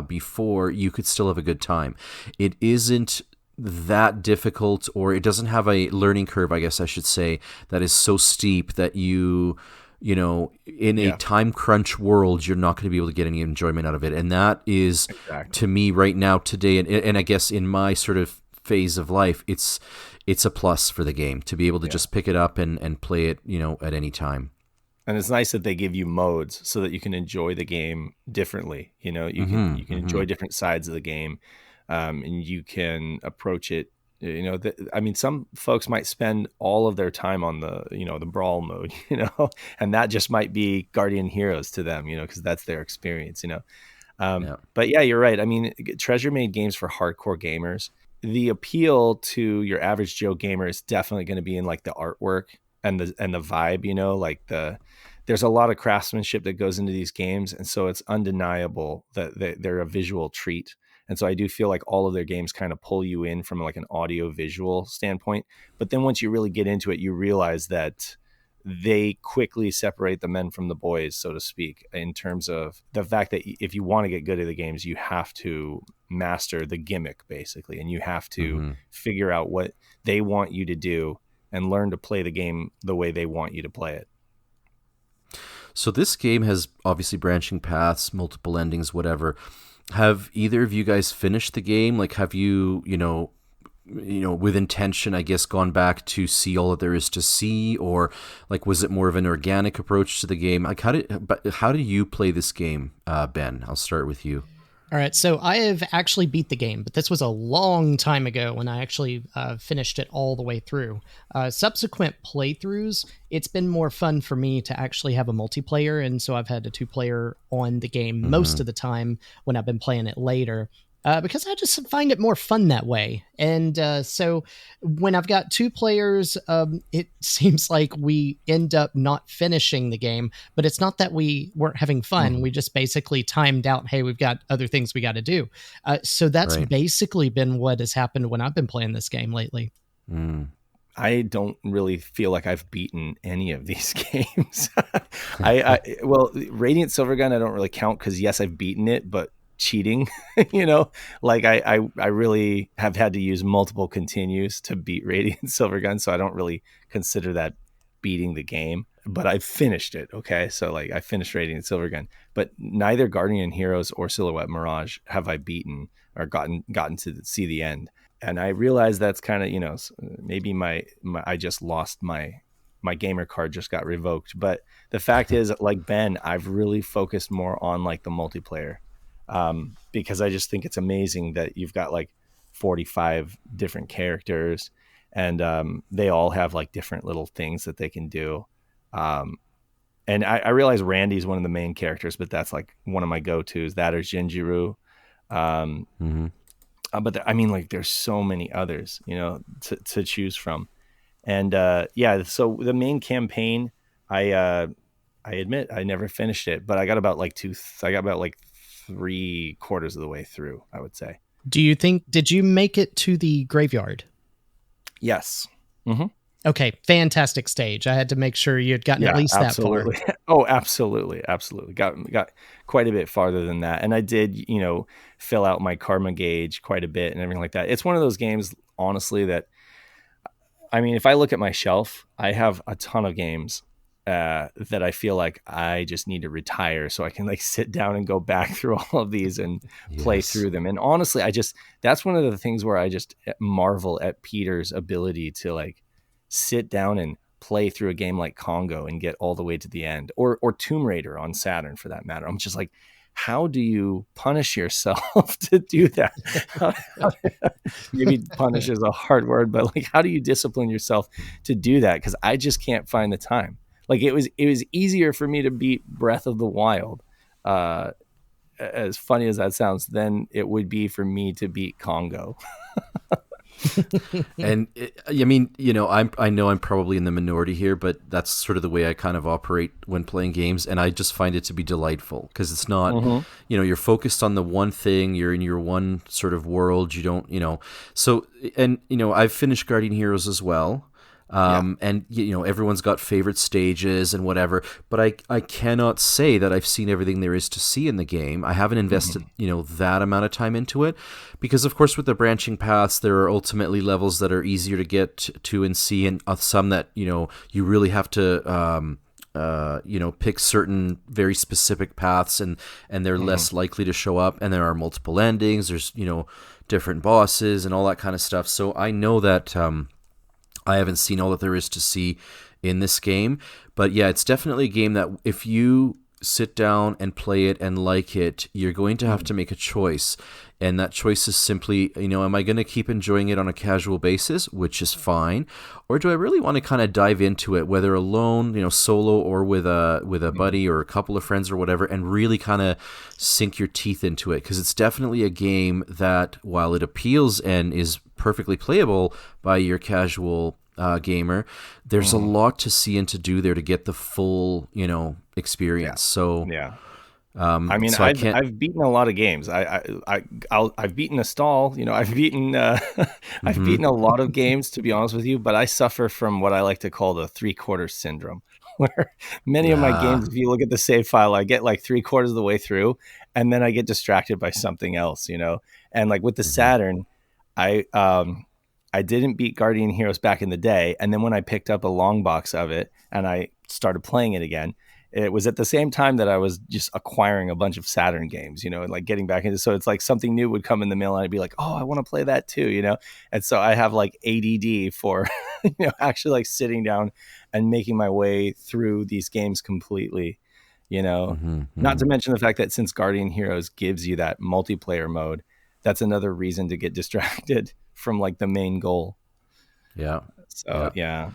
S3: before, you could still have a good time. It isn't that difficult, or it doesn't have a learning curve, I guess I should say, that is so steep that you know, in a time crunch world, you're not going to be able to get any enjoyment out of it. And that is, to me right now, today, and I guess in my sort of phase of life, it's a plus for the game to be able to just pick it up and play it, at any time.
S1: And it's nice that they give you modes so that you can enjoy the game differently. You can enjoy different sides of the game, and you can approach it. Some folks might spend all of their time on the brawl mode, and that just might be Guardian Heroes to them, because that's their experience, But yeah, you're right. I mean, Treasure made games for hardcore gamers. The appeal to your average Joe gamer is definitely going to be in like the artwork and the vibe, there's a lot of craftsmanship that goes into these games. And so it's undeniable that they're a visual treat. And so I do feel like all of their games kind of pull you in from like an audio visual standpoint. But then once you really get into it, you realize that they quickly separate the men from the boys, so to speak, in terms of the fact that if you want to get good at the games, you have to master the gimmick basically. And you have to figure out what they want you to do and learn to play the game the way they want you to play it.
S3: So this game has obviously branching paths, multiple endings, whatever. Have either of you guys finished the game? Like, have you, with intention, I guess, gone back to see all that there is to see, or like, was it more of an organic approach to the game? Like, how do you play this game, Ben? I'll start with you.
S4: All right, so I have actually beat the game, but this was a long time ago when I actually finished it all the way through. Subsequent playthroughs, it's been more fun for me to actually have a multiplayer, and so I've had a 2-player on the game most of the time when I've been playing it later. Because I just find it more fun that way. And so when I've got 2 players, it seems like we end up not finishing the game, but it's not that we weren't having fun. We just basically timed out, hey, we've got other things we got to do. So that's basically been what has happened when I've been playing this game lately.
S1: I don't really feel like I've beaten any of these games. Radiant Silvergun, I don't really count because yes, I've beaten it, but cheating, like I really have had to use multiple continues to beat Radiant Silvergun, so I don't really consider that beating the game, but I finished it. Okay, so like I finished Radiant Silvergun, but neither Guardian Heroes or Silhouette Mirage have I beaten or gotten to see the end. And I realize that's kind of, maybe my I just lost my gamer card just got revoked, but the fact is, like Ben, I've really focused more on like the multiplayer. Because I just think it's amazing that you've got like 45 different characters and they all have like different little things that they can do. And I realize Randy's one of the main characters, but that's like one of my go-tos. That or Jinjuru. But there's so many others, to choose from. And so the main campaign, I admit I never finished it, but I got about 3/4 of the way through, I would say.
S4: Did you make it to the graveyard?
S1: Yes.
S4: Okay, fantastic stage. I had to make sure you had gotten at least
S1: absolutely.
S4: that far.
S1: Oh, absolutely. Got quite a bit farther than that. And I did, fill out my karma gauge quite a bit and everything like that. It's one of those games, honestly, that, if I look at my shelf, I have a ton of games that I feel like I just need to retire so I can like sit down and go back through all of these and play through them. And honestly, that's one of the things where I just marvel at Peter's ability to like sit down and play through a game like Congo and get all the way to the end, or Tomb Raider on Saturn for that matter. I'm just like, how do you punish yourself to do that? Maybe punish is a hard word, but like, how do you discipline yourself to do that? Because I just can't find the time. Like it was easier for me to beat Breath of the Wild, as funny as that sounds, than it would be for me to beat Congo.
S3: And I know I'm probably in the minority here, but that's sort of the way I kind of operate when playing games, and I just find it to be delightful because it's not, you're focused on the one thing, you're in your one sort of world, you don't, so, and I've finished Guardian Heroes as well. And everyone's got favorite stages and whatever, but I cannot say that I've seen everything there is to see in the game. I haven't invested that amount of time into it because, of course, with the branching paths, there are ultimately levels that are easier to get to and see, and some that you really have to pick certain very specific paths, and they're less likely to show up, and there are multiple endings. There's different bosses and all that kind of stuff. So I know that I haven't seen all that there is to see in this game. But yeah, it's definitely a game that if you sit down and play it and like it, you're going to have to make a choice. And that choice is simply, am I going to keep enjoying it on a casual basis, which is fine, or do I really want to kind of dive into it, whether alone, solo, or with a buddy or a couple of friends or whatever, and really kind of sink your teeth into it? Because it's definitely a game that, while it appeals and is perfectly playable by your casual gamer, there's a lot to see and to do there to get the full, experience. So
S1: yeah.
S3: so
S1: I've beaten a lot of games. I've beaten a stall. I've beaten I've beaten a lot of games, to be honest with you. But I suffer from what I like to call the 3/4 syndrome, where many of my games, if you look at the save file, I get like 3/4 of the way through, and then I get distracted by something else. And like with the Saturn, I didn't beat Guardian Heroes back in the day, and then when I picked up a long box of it and I started playing it again, it was at the same time that I was just acquiring a bunch of Saturn games, and like getting back into. So it's like something new would come in the mail, and I'd be like, "Oh, I want to play that too," And so I have like ADD for, actually like sitting down and making my way through these games completely. Not to mention the fact that since Guardian Heroes gives you that multiplayer mode, that's another reason to get distracted from like the main goal.
S3: Yeah.
S1: So yeah.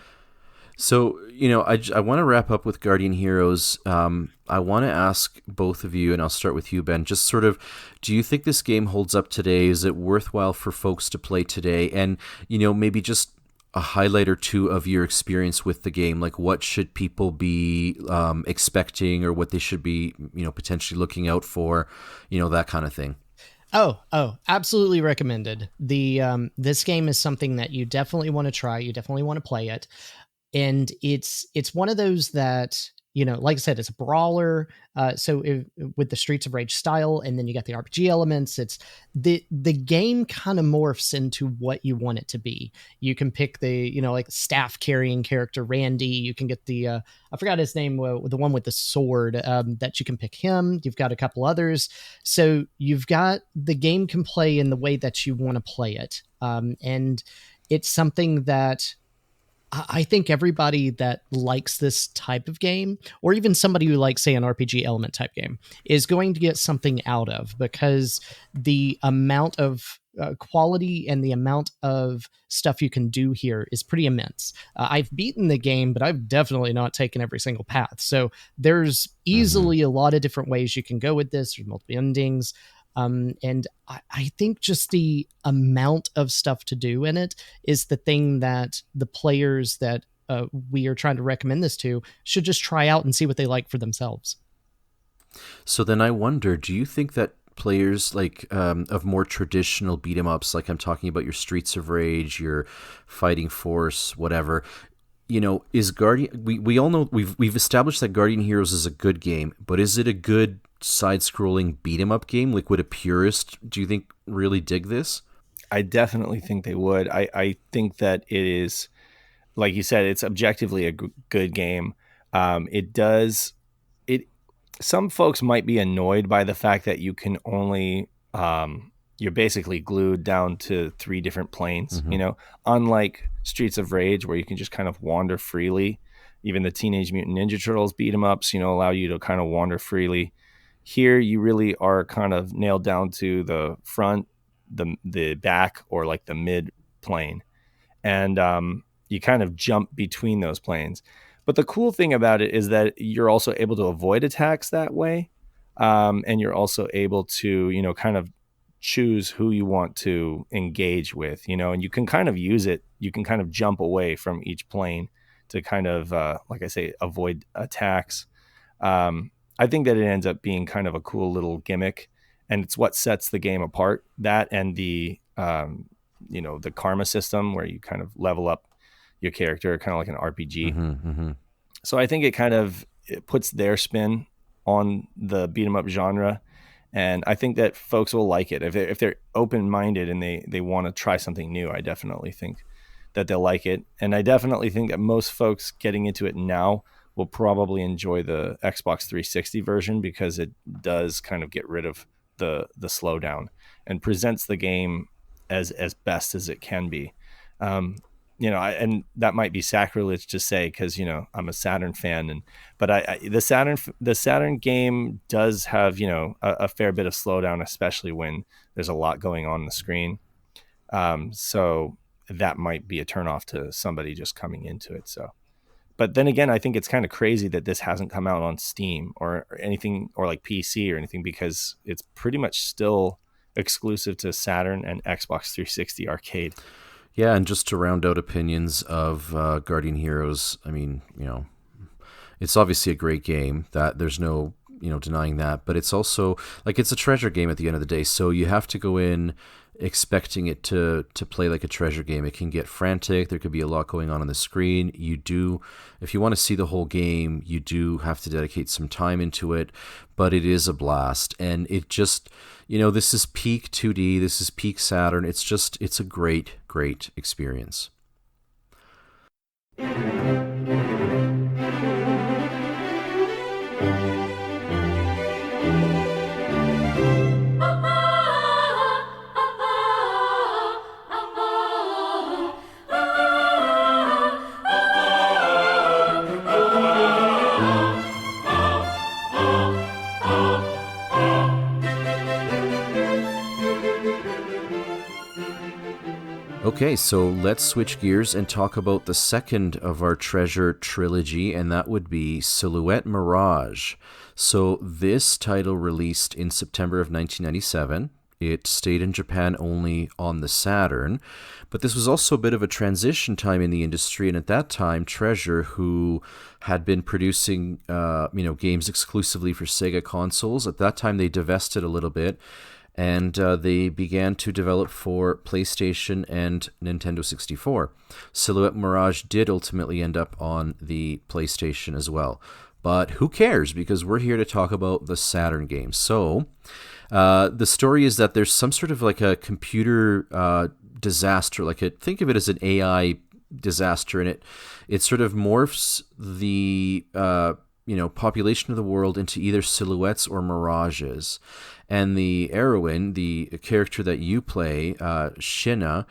S3: So, I want to wrap up with Guardian Heroes. I want to ask both of you, and I'll start with you, Ben, just sort of, do you think this game holds up today? Is it worthwhile for folks to play today? And, maybe just a highlight or two of your experience with the game. Like, what should people be expecting, or what they should be, potentially looking out for, that kind of thing.
S4: Oh, absolutely recommended. This game is something that you definitely want to try. You definitely want to play it. And it's one of those that, like I said, it's a brawler. With the Streets of Rage style, and then you got the RPG elements, it's the game kind of morphs into what you want it to be. You can pick the, like staff carrying character, Randy. You can get the, I forgot his name, the one with the sword, that you can pick him. You've got a couple others. So you've got the game can play in the way that you want to play it. And it's something that I think everybody that likes this type of game, or even somebody who likes, say, an RPG element type game, is going to get something out of, because the amount of quality and the amount of stuff you can do here is pretty immense. I've beaten the game, but I've definitely not taken every single path. So there's easily a lot of different ways you can go with this. There's multiple endings. And I think just the amount of stuff to do in it is the thing that the players that we are trying to recommend this to should just try out and see what they like for themselves.
S3: So then I wonder, do you think that players like of more traditional beat 'em ups, like I'm talking about your Streets of Rage, your Fighting Force, whatever, is Guardian? We all know we've established that Guardian Heroes is a good game, but is it a good side-scrolling beat 'em up game? Like, would a purist, do you think, really dig this?
S1: I definitely think they would. I think that it is, like you said, it's objectively a good game. Some folks might be annoyed by the fact that you can only you're basically glued down to 3 different planes, unlike Streets of Rage, where you can just kind of wander freely. Even the Teenage Mutant Ninja Turtles beat 'em ups, allow you to kind of wander freely. Here, you really are kind of nailed down to the front, the back, or like the mid plane. And you kind of jump between those planes. But the cool thing about it is that you're also able to avoid attacks that way. And you're also able to, kind of choose who you want to engage with, and you can kind of use it. You can kind of jump away from each plane to kind of, like I say, avoid attacks. I think that it ends up being kind of a cool little gimmick, and it's what sets the game apart. That and the, the karma system, where you kind of level up your character, kind of like an RPG. So I think it puts their spin on the beat 'em up genre, and I think that folks will like it if they're open-minded and they want to try something new. I definitely think that they'll like it, and I definitely think that most folks getting into it now will probably enjoy the Xbox 360 version, because it does kind of get rid of the slowdown and presents the game as best as it can be. And that might be sacrilege to say because I'm a Saturn fan, but the Saturn game does have a fair bit of slowdown, especially when there's a lot going on the screen. So that might be a turnoff to somebody just coming into it. So, but then again, I think it's kind of crazy that this hasn't come out on Steam or anything, or like PC or anything, because it's pretty much still exclusive to Saturn and Xbox 360 arcade.
S3: Yeah, and just to round out opinions of Guardian Heroes, I mean, it's obviously a great game. That there's no, denying that. But it's also like it's a treasure game at the end of the day. So you have to go in expecting it to play like a treasure game. It can get frantic. There could be a lot going on the screen. If you want to see the whole game, you do have to dedicate some time into it. But it is a blast, and it just. This is peak 2D, this is peak Saturn. It's a great, great experience. Okay, so let's switch gears and talk about the second of our treasure trilogy, and that would be Silhouette Mirage. So this title released in September of 1997. It stayed in Japan only on the Saturn, but this was also a bit of a transition time in the industry, and at that time, Treasure, who had been producing games exclusively for Sega consoles, at that time they divested a little bit, and they began to develop for PlayStation and Nintendo 64. Silhouette Mirage did ultimately end up on the PlayStation as well. But who cares? Because we're here to talk about the Saturn games. So the story is that there's some sort of like a computer disaster, think of it as an AI disaster, and it sort of morphs the population of the world into either silhouettes or mirages. And the heroine, the character that you play, Shina,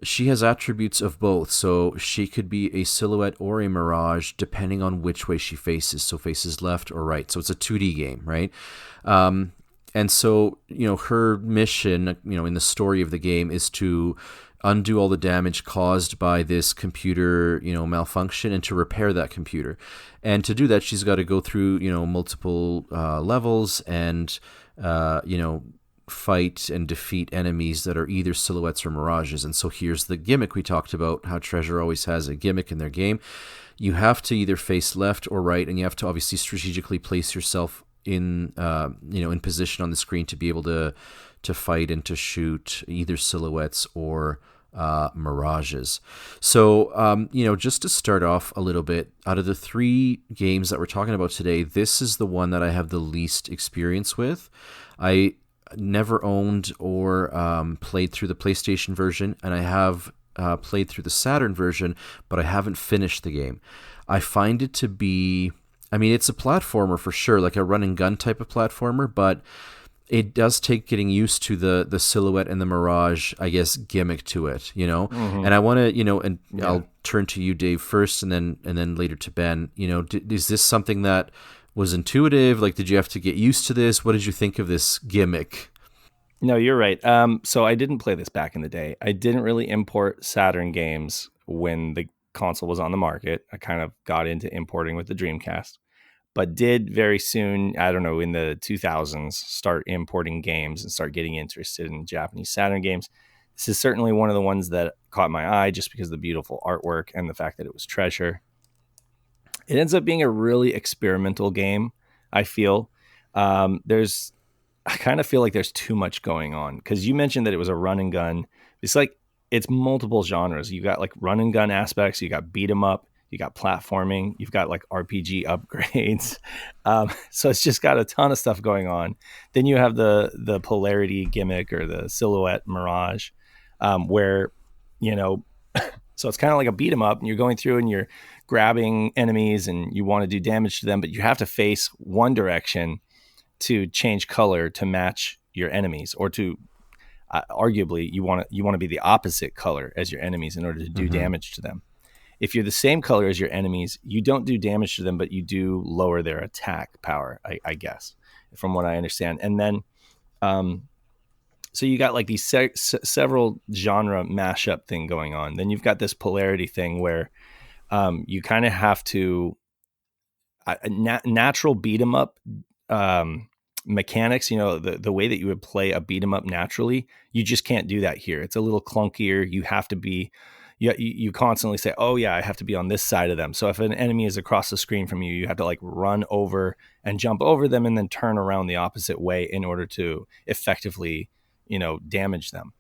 S3: she has attributes of both. So she could be a silhouette or a mirage depending on which way she faces. So faces left or right. So it's a 2D game, right? And so, her mission, in the story of the game is to undo all the damage caused by this computer, malfunction, and to repair that computer. And to do that, she's got to go through, multiple levels and, fight and defeat enemies that are either silhouettes or mirages. And so here's the gimmick we talked about, how Treasure always has a gimmick in their game. You have to either face left or right, and you have to obviously strategically place yourself in position on the screen to be able to fight and to shoot either silhouettes or mirages. So, just to start off a little bit, out of the three games that we're talking about today, this is the one that I have the least experience with. I never owned or played through the PlayStation version, and I have played through the Saturn version, but I haven't finished the game. I find it to be, it's a platformer for sure, like a run and gun type of platformer, but it does take getting used to the silhouette and the mirage, I guess, gimmick to it, Mm-hmm. And I want to, I'll turn to you, Dave, first, and then later to Ben. Is this something that was intuitive? Like, did you have to get used to this? What did you think of this gimmick?
S1: No, you're right. So I didn't play this back in the day. I didn't really import Saturn games when the console was on the market. I kind of got into importing with the Dreamcast, but did very soon, I don't know, in the 2000s, start importing games and start getting interested in Japanese Saturn games. This is certainly one of the ones that caught my eye just because of the beautiful artwork and the fact that it was Treasure. It ends up being a really experimental game, I feel. I kind of feel like there's too much going on, because you mentioned that it was a run and gun. It's multiple genres. You got like run and gun aspects, you got beat 'em up, you got platforming, you've got like RPG upgrades. So it's just got a ton of stuff going on. Then you have the polarity gimmick or the silhouette mirage, where, so it's kind of like a beat 'em up, and you're going through and you're grabbing enemies and you want to do damage to them, but you have to face one direction to change color to match your enemies, or to, arguably you want to be the opposite color as your enemies in order to do damage to them. If you're the same color as your enemies, you don't do damage to them, but you do lower their attack power, I guess, from what I understand. And then, so you got like these several genre mashup thing going on. Then you've got this polarity thing where you kind of have to natural beat 'em up mechanics. The way that you would play a beat 'em up naturally, you just can't do that here. It's a little clunkier. You have to be. You constantly say, oh yeah, I have to be on this side of them. So if an enemy is across the screen from you, you have to like run over and jump over them and then turn around the opposite way in order to effectively, damage them.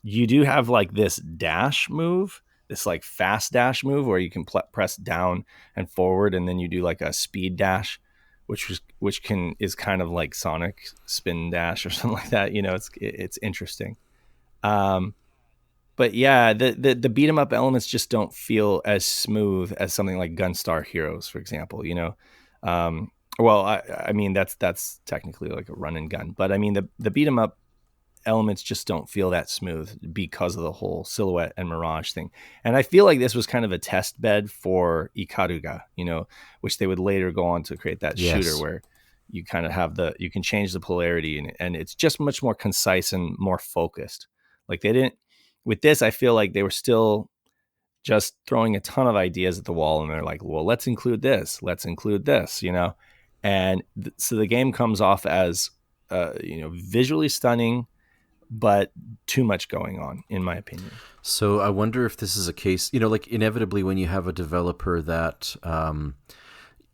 S1: You do have like this dash move, this like fast dash move where you can press down and forward, and then you do like a speed dash, which is kind of like Sonic spin dash or something like that. It's interesting. But yeah, the beat 'em up elements just don't feel as smooth as something like Gunstar Heroes, for example. Well, I mean that's technically like a run and gun, but I mean the beat 'em up elements just don't feel that smooth because of the whole Silhouette and Mirage thing. And I feel like this was kind of a test bed for Ikaruga, which they would later go on to create that shooter where you kind of have you can change the polarity and it's just much more concise and more focused. Like they didn't. With this, I feel like they were still just throwing a ton of ideas at the wall, and they're like, well, let's include this, and so the game comes off as, visually stunning, but too much going on, in my opinion.
S3: So I wonder if this is a case, like inevitably when you have a developer that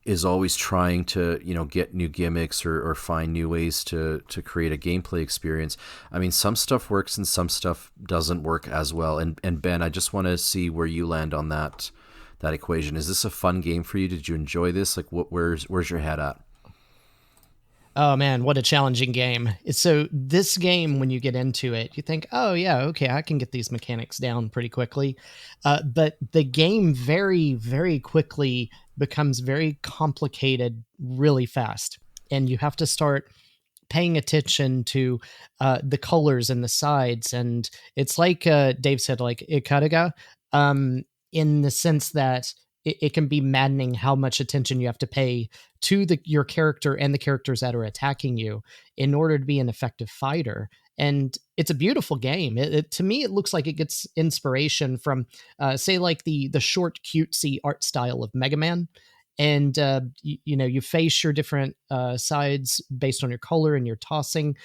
S3: is always trying to, get new gimmicks or find new ways to create a gameplay experience. I mean, some stuff works and some stuff doesn't work as well. And Ben, I just want to see where you land on that equation. Is this a fun game for you? Did you enjoy this? Like, where's your head at?
S4: Oh man, what a challenging game. So this game, when you get into it, you think, oh yeah, okay, I can get these mechanics down pretty quickly. But the game very, very quickly becomes very complicated really fast. And you have to start paying attention to the colors and the sides. And it's like Dave said, like Ikaruga, in the sense that it can be maddening how much attention you have to pay to your character and the characters that are attacking you in order to be an effective fighter. And it's a beautiful game. To me, it looks like it gets inspiration from, say, like the short, cutesy art style of Mega Man. And, you face your different sides based on your color and your tossing.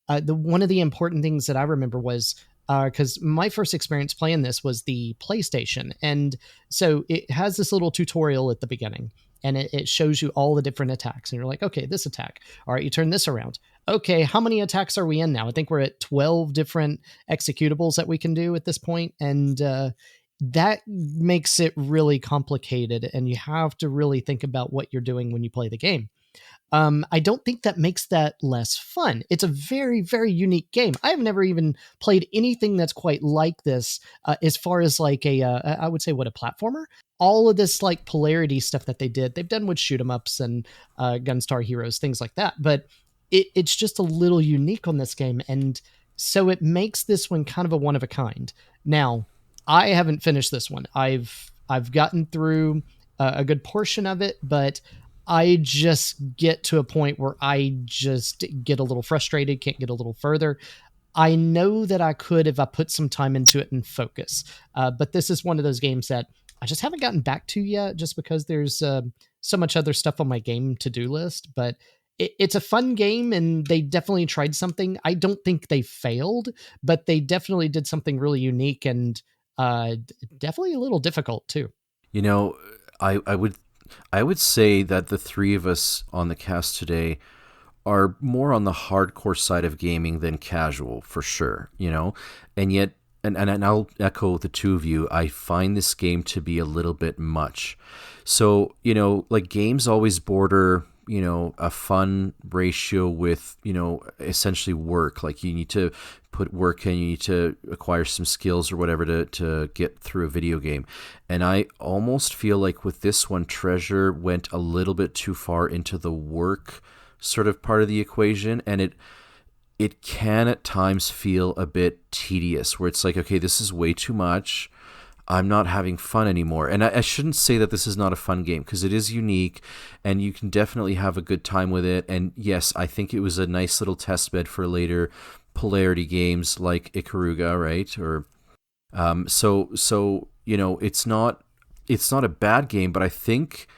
S4: One of the important things that I remember was, because my first experience playing this was the PlayStation. And so it has this little tutorial at the beginning, and it shows you all the different attacks. And you're like, okay, this attack. All right, you turn this around. Okay, how many attacks are we in now? I think we're at 12 different executables that we can do at this point. And that makes it really complicated. And you have to really think about what you're doing when you play the game. I don't think that makes that less fun. It's a very, very unique game. I've never even played anything that's quite like this, as far as like I would say, a platformer. All of this like polarity stuff that they've done with shoot 'em ups and Gunstar Heroes, things like that. But it's just a little unique on this game. And so it makes this one kind of a one of a kind. Now, I haven't finished this one. I've gotten through a good portion of it, but I just get to a point where I just get a little frustrated, can't get a little further. I know that I could if I put some time into it and focus. But this is one of those games that I just haven't gotten back to yet, just because there's so much other stuff on my game to-do list. But it's a fun game, and they definitely tried something. I don't think they failed, but they definitely did something really unique and definitely a little difficult too.
S3: I would say that the three of us on the cast today are more on the hardcore side of gaming than casual, for sure, and yet, and I'll echo the two of you, I find this game to be a little bit much. So, like games always border, a fun ratio with, essentially work. Like you need to put work in, you need to acquire some skills or whatever to get through a video game. And I almost feel like with this one, Treasure went a little bit too far into the work sort of part of the equation. And it can at times feel a bit tedious, where it's like, okay, this is way too much. I'm not having fun anymore. And I shouldn't say that this is not a fun game, because it is unique and you can definitely have a good time with it. And yes, I think it was a nice little test bed for later polarity games like Ikaruga, right? Or so you know, it's not a bad game, but I think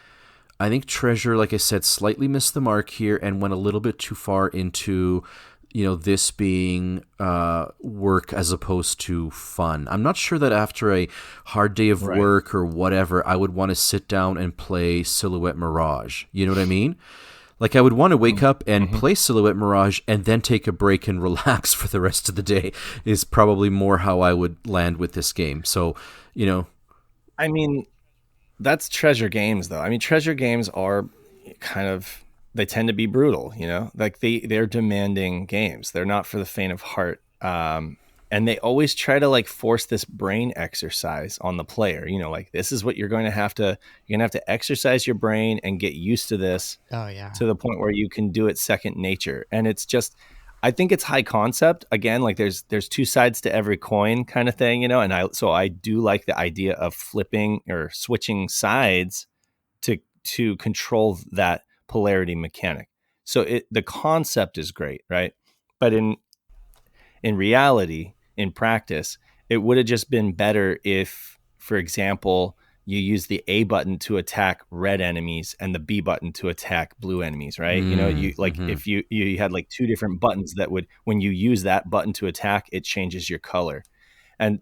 S3: Treasure, like I said, slightly missed the mark here and went a little bit too far into, you know, this being work as opposed to fun. I'm not sure that after a hard day of work or whatever, I would want to sit down and play Silhouette Mirage. You know what I mean? Like, I would want to wake up and play Silhouette Mirage and then take a break and relax for the rest of the day, is probably more how I would land with this game. So, you know.
S1: I mean, that's Treasure games, though. I mean, Treasure games are kind of, they tend to be brutal, you know, like they're demanding games. They're not for the faint of heart. And they always try to like force this brain exercise on the player, you know, like this is what you're going to have to exercise your brain and get used to this.
S4: Oh yeah.
S1: To the point where you can do it second nature. And it's just, I think it's high concept. Again, like there's two sides to every coin kind of thing, you know, and I do like the idea of flipping or switching sides to control that polarity mechanic. So the concept is great, right? But in reality, in practice, it would have just been better if, for example, you use the A button to attack red enemies and the B button to attack blue enemies, right? You know, you like if you had like two different buttons that would, when you use that button to attack, it changes your color. And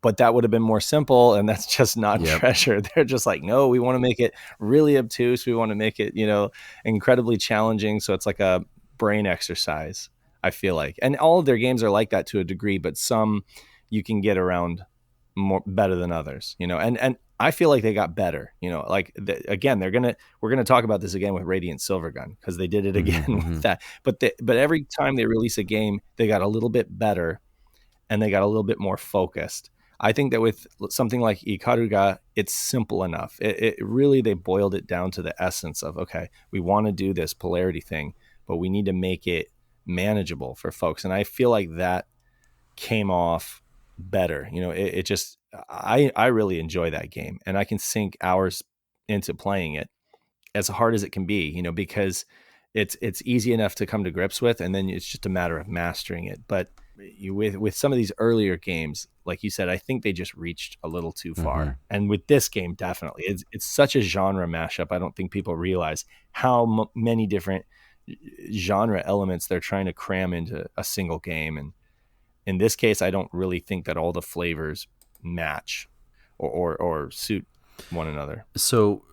S1: but that would have been more simple, and that's just not Treasure. They're just like, no, we want to make it really obtuse. We want to make it, you know, incredibly challenging. So it's like a brain exercise, I feel like. And all of their games are like that to a degree, but some you can get around better than others, you know. And I feel like they got better, you know, like again, we're going to talk about this again with Radiant Silvergun, because they did it again with that. But every time they release a game, they got a little bit better and they got a little bit more focused. I think that with something like Ikaruga, it's simple enough. It really, they boiled it down to the essence of, okay, we want to do this polarity thing, but we need to make it manageable for folks. And I feel like that came off better. You know, it just, I really enjoy that game, and I can sink hours into playing it, as hard as it can be, you know, because it's easy enough to come to grips with, and then it's just a matter of mastering it. But with some of these earlier games, like you said, I think they just reached a little too far. And with this game, definitely, it's such a genre mashup. I don't think people realize how many different genre elements they're trying to cram into a single game. And in this case, I don't really think that all the flavors match or suit one another.
S3: So,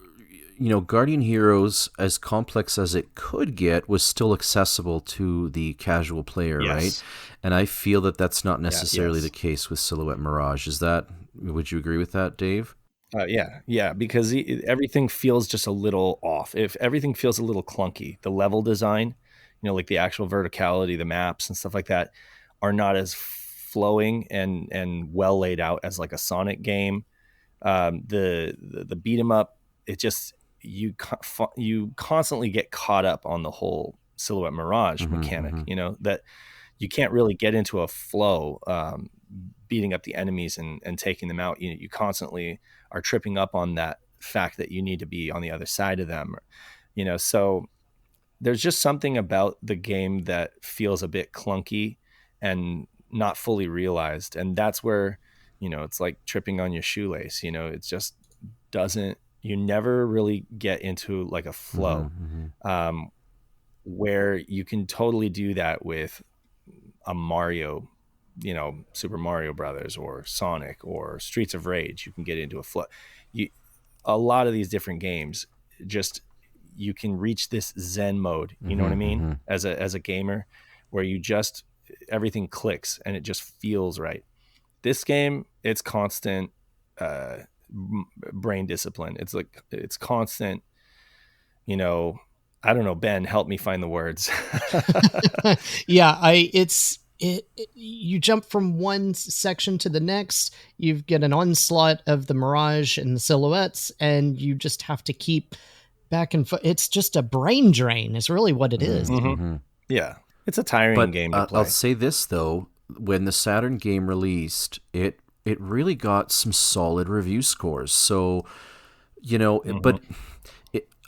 S3: you know, Guardian Heroes, as complex as it could get, was still accessible to the casual player, right? And I feel that that's not necessarily the case with Silhouette Mirage. Would you agree with that, Dave?
S1: Yeah, because everything feels just a little off. If everything feels a little clunky, the level design, you know, like the actual verticality, the maps and stuff like that, are not as flowing and well laid out as like a Sonic game. The beat 'em up, it just, you constantly get caught up on the whole Silhouette Mirage mechanic, you know, that you can't really get into a flow, beating up the enemies and taking them out. You constantly are tripping up on that fact that you need to be on the other side of them, you know. So there's just something about the game that feels a bit clunky and not fully realized. And that's where, you know, it's like tripping on your shoelace, you know, it just doesn't, you never really get into like a flow, where you can totally do that with a Mario, you know, Super Mario Brothers or Sonic or Streets of Rage. You can get into a flow. A lot of these different games, just, you can reach this Zen mode, you know what I mean? As a gamer, where you just, everything clicks and it just feels right. This game, it's constant brain discipline. It's like, it's constant, you know, I don't know, Ben, help me find the words.
S4: You jump from one section to the next, you get an onslaught of the Mirage and the Silhouettes, and you just have to keep back and forth. It's just a brain drain is really what it is.
S1: Yeah. It's a tiring game to play.
S3: I'll say this though, when the Saturn game released, it really got some solid review scores. So, but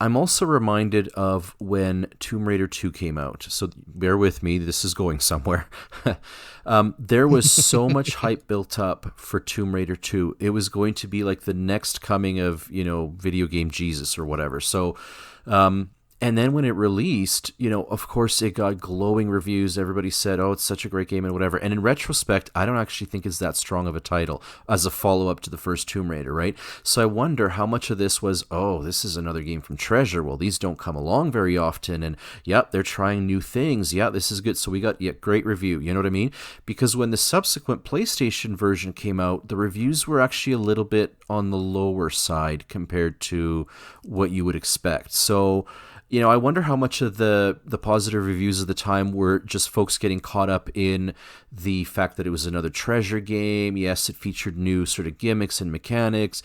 S3: I'm also reminded of when Tomb Raider 2 came out. So bear with me, this is going somewhere. There was so much hype built up for Tomb Raider 2. It was going to be like the next coming of, video game Jesus or whatever. So, and then when it released, of course it got glowing reviews. Everybody said, oh, it's such a great game and whatever. And in retrospect, I don't actually think it's that strong of a title as a follow-up to the first Tomb Raider, right? So I wonder how much of this was, oh, this is another game from Treasure. Well, these don't come along very often. And yep, they're trying new things. Yeah, this is good. So we got great review. You know what I mean? Because when the subsequent PlayStation version came out, the reviews were actually a little bit on the lower side compared to what you would expect. So I wonder how much of the positive reviews of the time were just folks getting caught up in the fact that it was another Treasure game. Yes, it featured new sort of gimmicks and mechanics,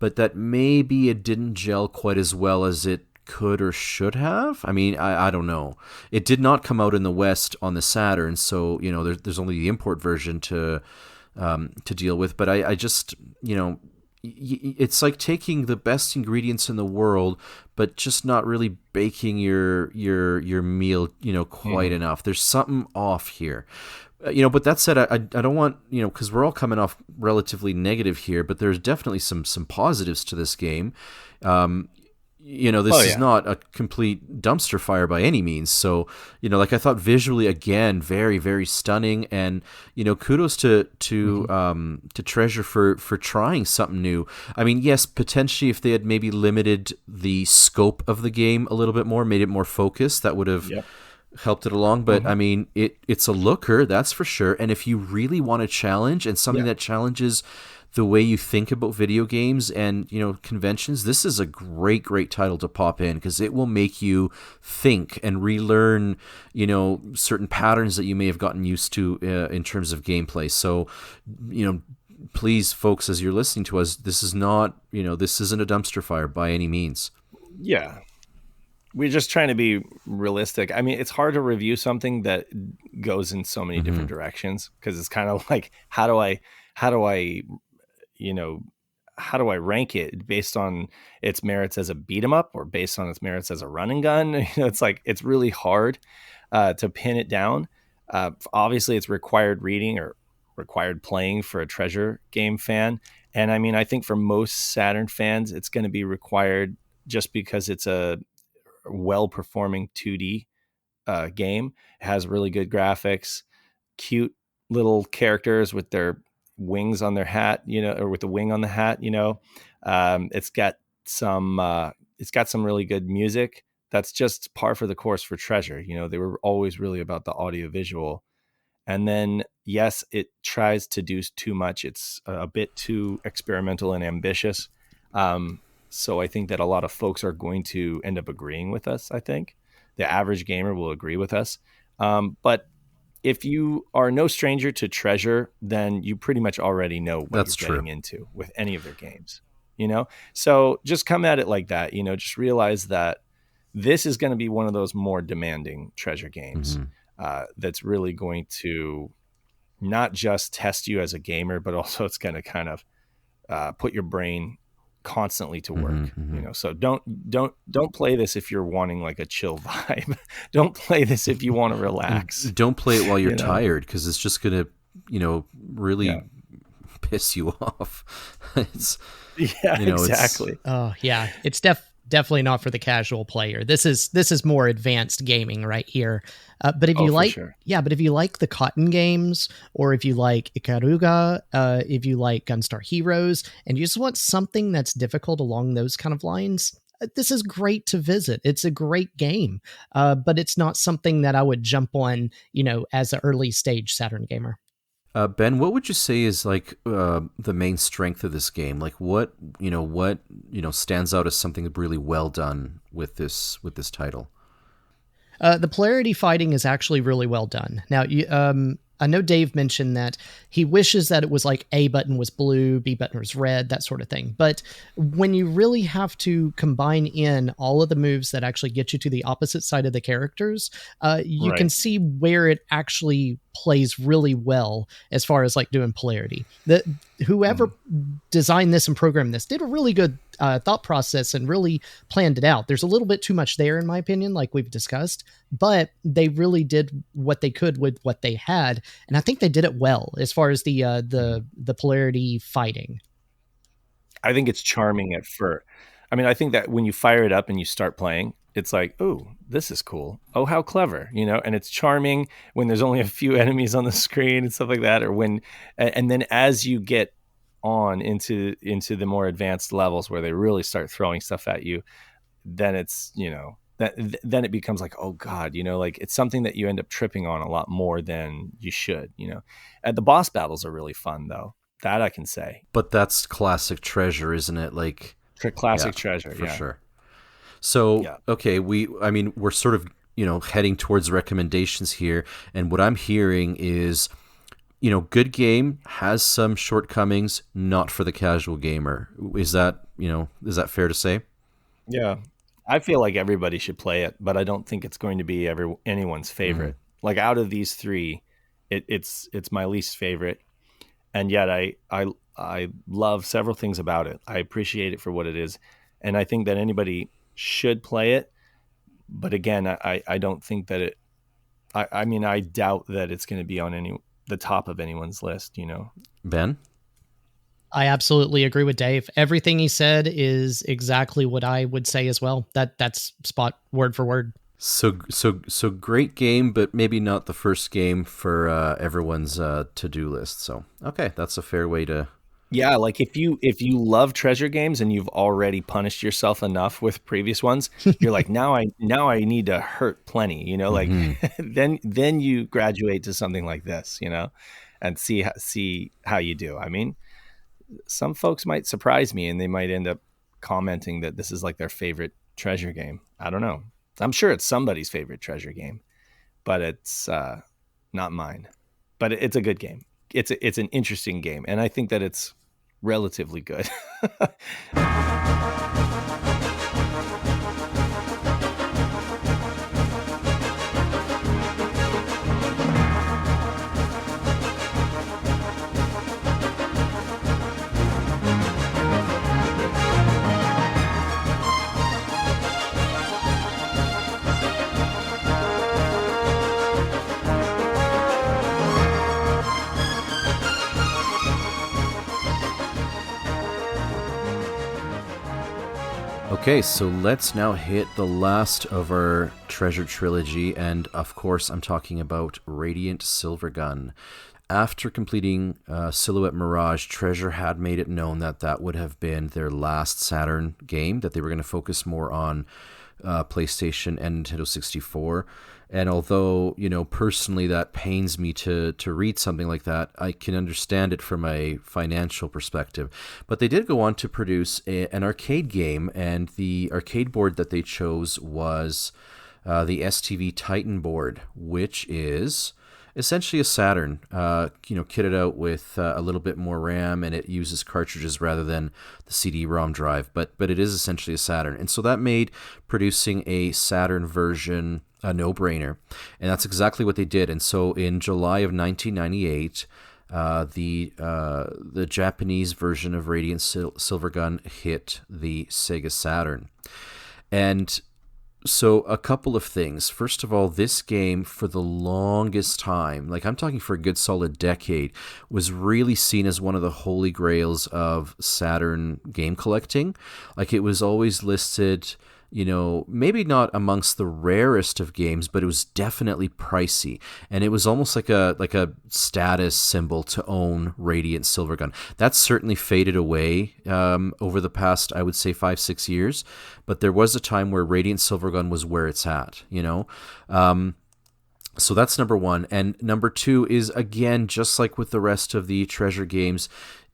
S3: but that maybe it didn't gel quite as well as it could or should have. I mean, I don't know. It did not come out in the West on the Saturn, so there's only the import version to deal with. But I just it's like taking the best ingredients in the world, but just not really baking your meal, quite enough. There's something off here. But that said, I don't want, because we're all coming off relatively negative here, but there's definitely some positives to this game. This is not a complete dumpster fire by any means. So, I thought visually, again, very, very stunning. And, kudos to Treasure for trying something new. I mean, yes, potentially if they had maybe limited the scope of the game a little bit more, made it more focused, that would have helped it along. But I mean, it's a looker, that's for sure. And if you really want a challenge and something that challenges the way you think about video games and, conventions, this is a great, great title to pop in because it will make you think and relearn, certain patterns that you may have gotten used to in terms of gameplay. So, please, folks, as you're listening to us, this is not, this isn't a dumpster fire by any means.
S1: Yeah. We're just trying to be realistic. I mean, it's hard to review something that goes in so many different directions because it's kind of like, how do I rank it based on its merits as a beat 'em up or based on its merits as a run and gun? It's like, it's really hard to pin it down. Obviously it's required reading or required playing for a Treasure game fan. And I mean, I think for most Saturn fans, it's going to be required just because it's a well-performing 2D game. It has really good graphics, cute little characters with their wings on their hat, or with the wing on the hat, it's got some really good music. That's just par for the course for Treasure. They were always really about the audio visual. And then, yes, it tries to do too much. It's a bit too experimental and ambitious. So I think that a lot of folks are going to end up agreeing with us. I think the average gamer will agree with us. But if you are no stranger to Treasure, then you pretty much already know what you're getting into with any of their games, So just come at it like that, just realize that this is going to be one of those more demanding Treasure games that's really going to not just test you as a gamer, but also it's going to kind of put your brain constantly to work. So don't play this if you're wanting like a chill vibe. Don't play this if you want to relax.
S3: Don't play it while you're tired, because it's just gonna really piss you off.
S1: Exactly.
S4: It's definitely not for the casual player. This is more advanced gaming right here. But if you but if you like the Cotton games, or if you like Ikaruga, if you like Gunstar Heroes, and you just want something that's difficult along those kind of lines, this is great to visit. It's a great game, but it's not something that I would jump on, as an early stage Saturn gamer.
S3: Ben, what would you say is like the main strength of this game? Like what stands out as something really well done with this title?
S4: The polarity fighting is actually really well done. Now, I know Dave mentioned that he wishes that it was like A button was blue, B button was red, that sort of thing. But when you really have to combine in all of the moves that actually get you to the opposite side of the characters, you can see where it actually plays really well as far as like doing polarity. Whoever designed this and programmed this did a really good thought process and really planned it out. There's a little bit too much there, in my opinion, like we've discussed, but they really did what they could with what they had, and I think they did it well as far as the polarity fighting.
S1: I think it's charming at first. I mean, I think that when you fire it up and you start playing, it's like, oh, this is cool. Oh, how clever, and it's charming when there's only a few enemies on the screen and stuff like that. Or and then as you get on into the more advanced levels where they really start throwing stuff at you, then it's, then it becomes like, oh God, like it's something that you end up tripping on a lot more than you should, And the boss battles are really fun though. That I can say.
S3: But that's classic Treasure, isn't it? Like
S1: classic Treasure,
S3: for sure. So, okay, we're sort of, heading towards recommendations here. And what I'm hearing is, good game has some shortcomings, not for the casual gamer. Is that fair to say?
S1: Yeah. I feel like everybody should play it, but I don't think it's going to be anyone's favorite. Like out of these three, it's my least favorite. And yet I love several things about it. I appreciate it for what it is. And I think that anybody should play it, but again, I don't think that it. I mean, I doubt that it's going to be on the top of anyone's list.
S3: Ben,
S4: I absolutely agree with Dave. Everything he said is exactly what I would say as well. That's spot word for word.
S3: So great game, but maybe not the first game for everyone's to-do list. So okay, that's a fair way to.
S1: Yeah, like if you love treasure games and you've already punished yourself enough with previous ones, you're like, now I need to hurt plenty, like then you graduate to something like this, and see how you do. I mean, some folks might surprise me and they might end up commenting that this is like their favorite treasure game. I don't know. I'm sure it's somebody's favorite treasure game, but it's not mine. But it's a good game. It's an interesting game, and I think that it's relatively good.
S3: Okay, so let's now hit the last of our treasure trilogy, and of course I'm talking about Radiant Silvergun. After completing Silhouette Mirage, Treasure had made it known that would have been their last Saturn game, that they were going to focus more on PlayStation and Nintendo 64. And although, personally that pains me to read something like that, I can understand it from a financial perspective. But they did go on to produce an arcade game, and the arcade board that they chose was the STV Titan board, which is essentially a Saturn, kitted out with a little bit more RAM, and it uses cartridges rather than the CD-ROM drive. But it is essentially a Saturn. And so that made producing a Saturn version a no-brainer, and that's exactly what they did. And so in July of 1998, the Japanese version of Radiant Silvergun hit the SEGA Saturn. And so a couple of things. First of all, this game for the longest time, like I'm talking for a good solid decade, was really seen as one of the holy grails of Saturn game collecting. Like it was always listed, maybe not amongst the rarest of games, but it was definitely pricey. And it was almost like a status symbol to own Radiant Silvergun. That's certainly faded away over the past, I would say, 5-6 years. But there was a time where Radiant Silvergun was where it's at, So that's number one. And number two is, again, just like with the rest of the treasure games,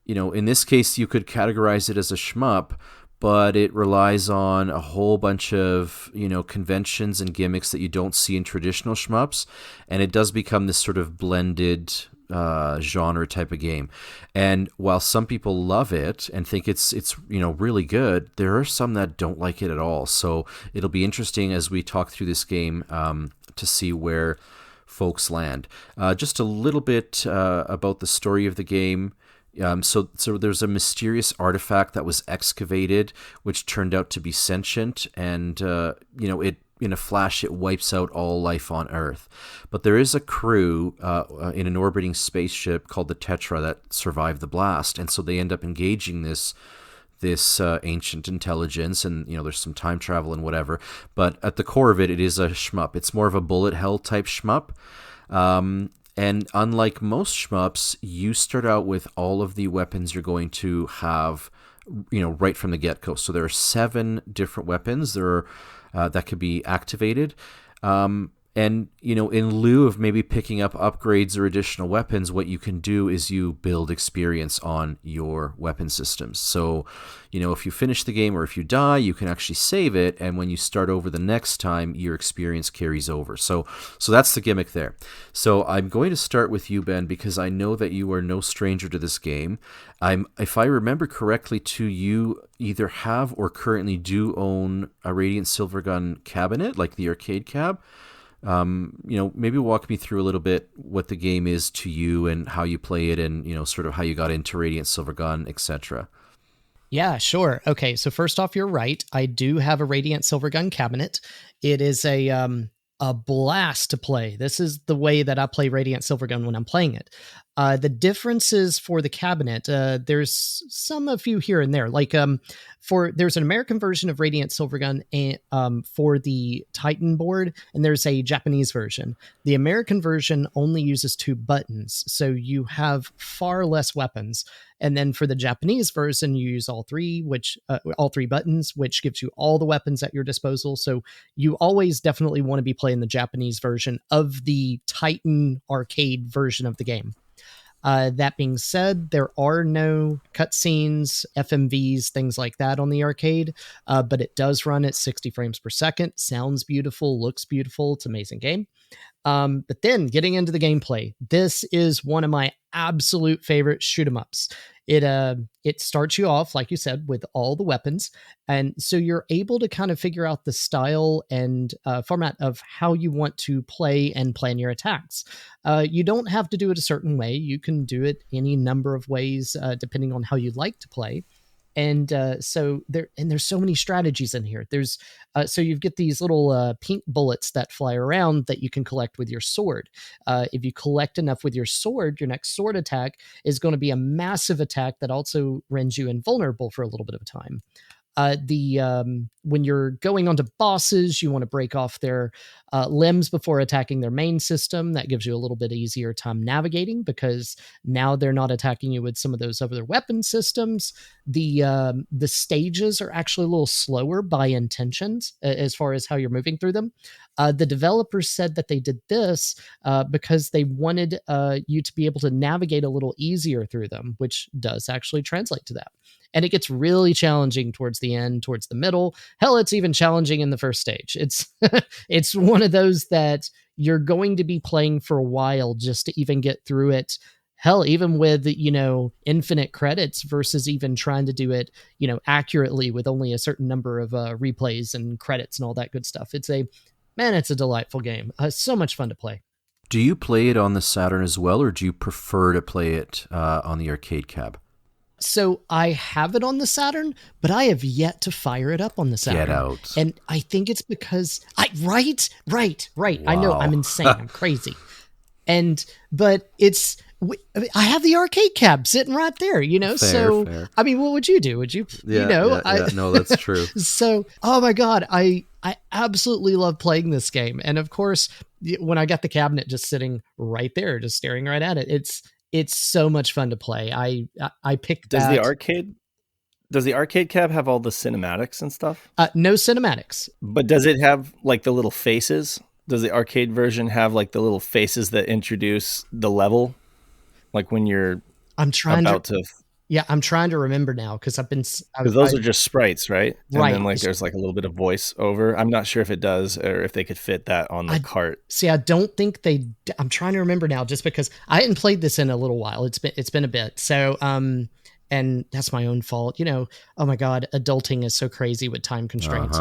S3: in this case, you could categorize it as a shmup, but it relies on a whole bunch of, conventions and gimmicks that you don't see in traditional shmups, and it does become this sort of blended genre type of game. And while some people love it and think it's really good, there are some that don't like it at all. So it'll be interesting as we talk through this game to see where folks land. Just a little bit about the story of the game. So there's a mysterious artifact that was excavated, which turned out to be sentient, and it in a flash it wipes out all life on Earth. But there is a crew in an orbiting spaceship called the Tetra that survived the blast, and so they end up engaging this ancient intelligence, and there's some time travel and whatever. But at the core of it is a shmup. It's more of a bullet hell type shmup. And unlike most shmups, you start out with all of the weapons you're going to have, right from the get-go. So there are 7 different weapons that could be activated. And, in lieu of maybe picking up upgrades or additional weapons, what you can do is you build experience on your weapon systems. So, if you finish the game or if you die, you can actually save it. And when you start over the next time, your experience carries over. So that's the gimmick there. So I'm going to start with you, Ben, because I know that you are no stranger to this game. If I remember correctly, too, you either have or currently do own a Radiant Silvergun cabinet, like the arcade cab. Maybe walk me through a little bit what the game is to you and how you play it, and sort of how you got into Radiant Silvergun, etc.
S4: Yeah, sure. Okay, so first off, you're right. I do have a Radiant Silvergun cabinet. It is a blast to play. This is the way that I play Radiant Silvergun when I'm playing it. The differences for the cabinet, there's a few here and there. Like there's an American version of Radiant Silvergun for the Titan board, and there's a Japanese version. The American version only uses 2 buttons, so you have far less weapons. And then for the Japanese version, you use all 3 buttons, which gives you all the weapons at your disposal. So you always definitely want to be playing the Japanese version of the Titan arcade version of the game. That being said, there are no cutscenes, FMVs, things like that on the arcade, but it does run at 60 frames per second. Sounds beautiful, looks beautiful. It's an amazing game. But then getting into the gameplay, this is one of my absolute favorite shoot 'em ups. It starts you off, like you said, with all the weapons, and so you're able to kind of figure out the style and format of how you want to play and plan your attacks. You don't have to do it a certain way. You can do it any number of ways, depending on how you like to play. And so there's so many strategies in here. So you get these little pink bullets that fly around that you can collect with your sword. If you collect enough with your sword, your next sword attack is going to be a massive attack that also renders you invulnerable for a little bit of time. When you're going onto bosses, you want to break off their limbs before attacking their main system. That gives you a little bit easier time navigating, because now they're not attacking you with some of those other weapon systems. The stages are actually a little slower by intentions as far as how you're moving through them. The developers said that they did this because they wanted you to be able to navigate a little easier through them, which does actually translate to that. And it gets really challenging towards the end, towards the middle. Hell, it's even challenging in the first stage. It's one of those that you're going to be playing for a while just to even get through it. Hell, even with, infinite credits versus even trying to do it, accurately with only a certain number of replays and credits and all that good stuff. It's a delightful game. So much fun to play.
S3: Do you play it on the Saturn as well, or do you prefer to play it on the arcade cab?
S4: So I have it on the Saturn, but I have yet to fire it up on the Saturn.
S3: Get out.
S4: And I think it's because right. Wow. I know, I'm insane. I'm crazy. But I have the arcade cab sitting right there, Fair. I mean, what would you do? Would you,
S3: No, that's true.
S4: So, oh my God, I absolutely love playing this game. And of course, when I got the cabinet just sitting right there, just staring right at it, it's so much fun to play. I picked
S1: that. Does the arcade cab have all the cinematics and stuff?
S4: No cinematics.
S1: But does it have like the little faces? Does the arcade version have like the little faces that introduce the level? Like when you're
S4: I'm trying
S1: about to
S4: Yeah, I'm trying to remember now because
S1: Because those are just sprites, right? And
S4: right.
S1: then like there's like a little bit of voice over. I'm not sure if it does or if they could fit that on the cart.
S4: See, I don't think I'm trying to remember now just because I hadn't played this in a little while. It's been a bit. So and that's my own fault. You know, oh my God, adulting is so crazy with time constraints.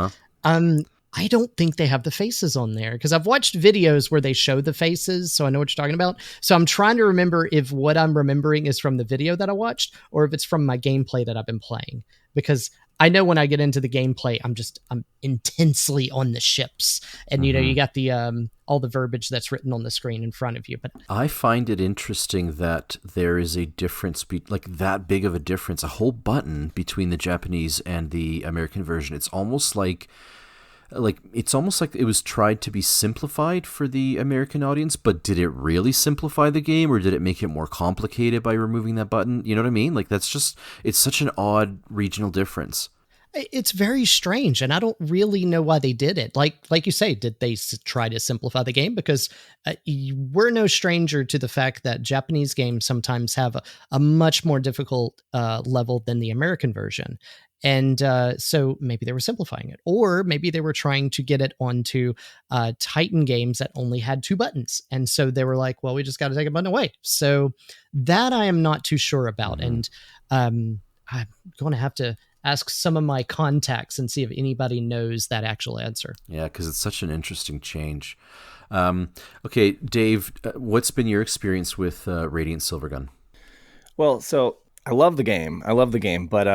S4: I don't think they have the faces on there because I've watched videos where they show the faces, so I know what you're talking about. So I'm trying to remember if what I'm remembering is from the video that I watched or if it's from my gameplay that I've been playing. Because I know when I get into the gameplay, I'm intensely on the ships, and you know you got the all the verbiage that's written on the screen in front of you. But
S3: I find it interesting that there is a difference, like that big of a difference, a whole button between the Japanese and the American version. It's almost like it was tried to be simplified for the American audience, but did it really simplify the game, or did it make it more complicated by removing that button? You know what I mean? Like it's such an odd regional difference.
S4: It's very strange, and I don't really know why they did it. Like you say, did they try to simplify the game? Because we're no stranger to the fact that Japanese games sometimes have a much more difficult level than the American version. And so maybe they were simplifying it, or maybe they were trying to get it onto Titan games that only had 2 buttons. And so they were like, well, we just got to take a button away. So that I am not too sure about. And I'm going to have to ask some of my contacts and see if anybody knows that actual answer.
S3: Yeah, because it's such an interesting change. Okay, Dave, what's been your experience with Radiant Silvergun?
S1: Well, so I love the game, but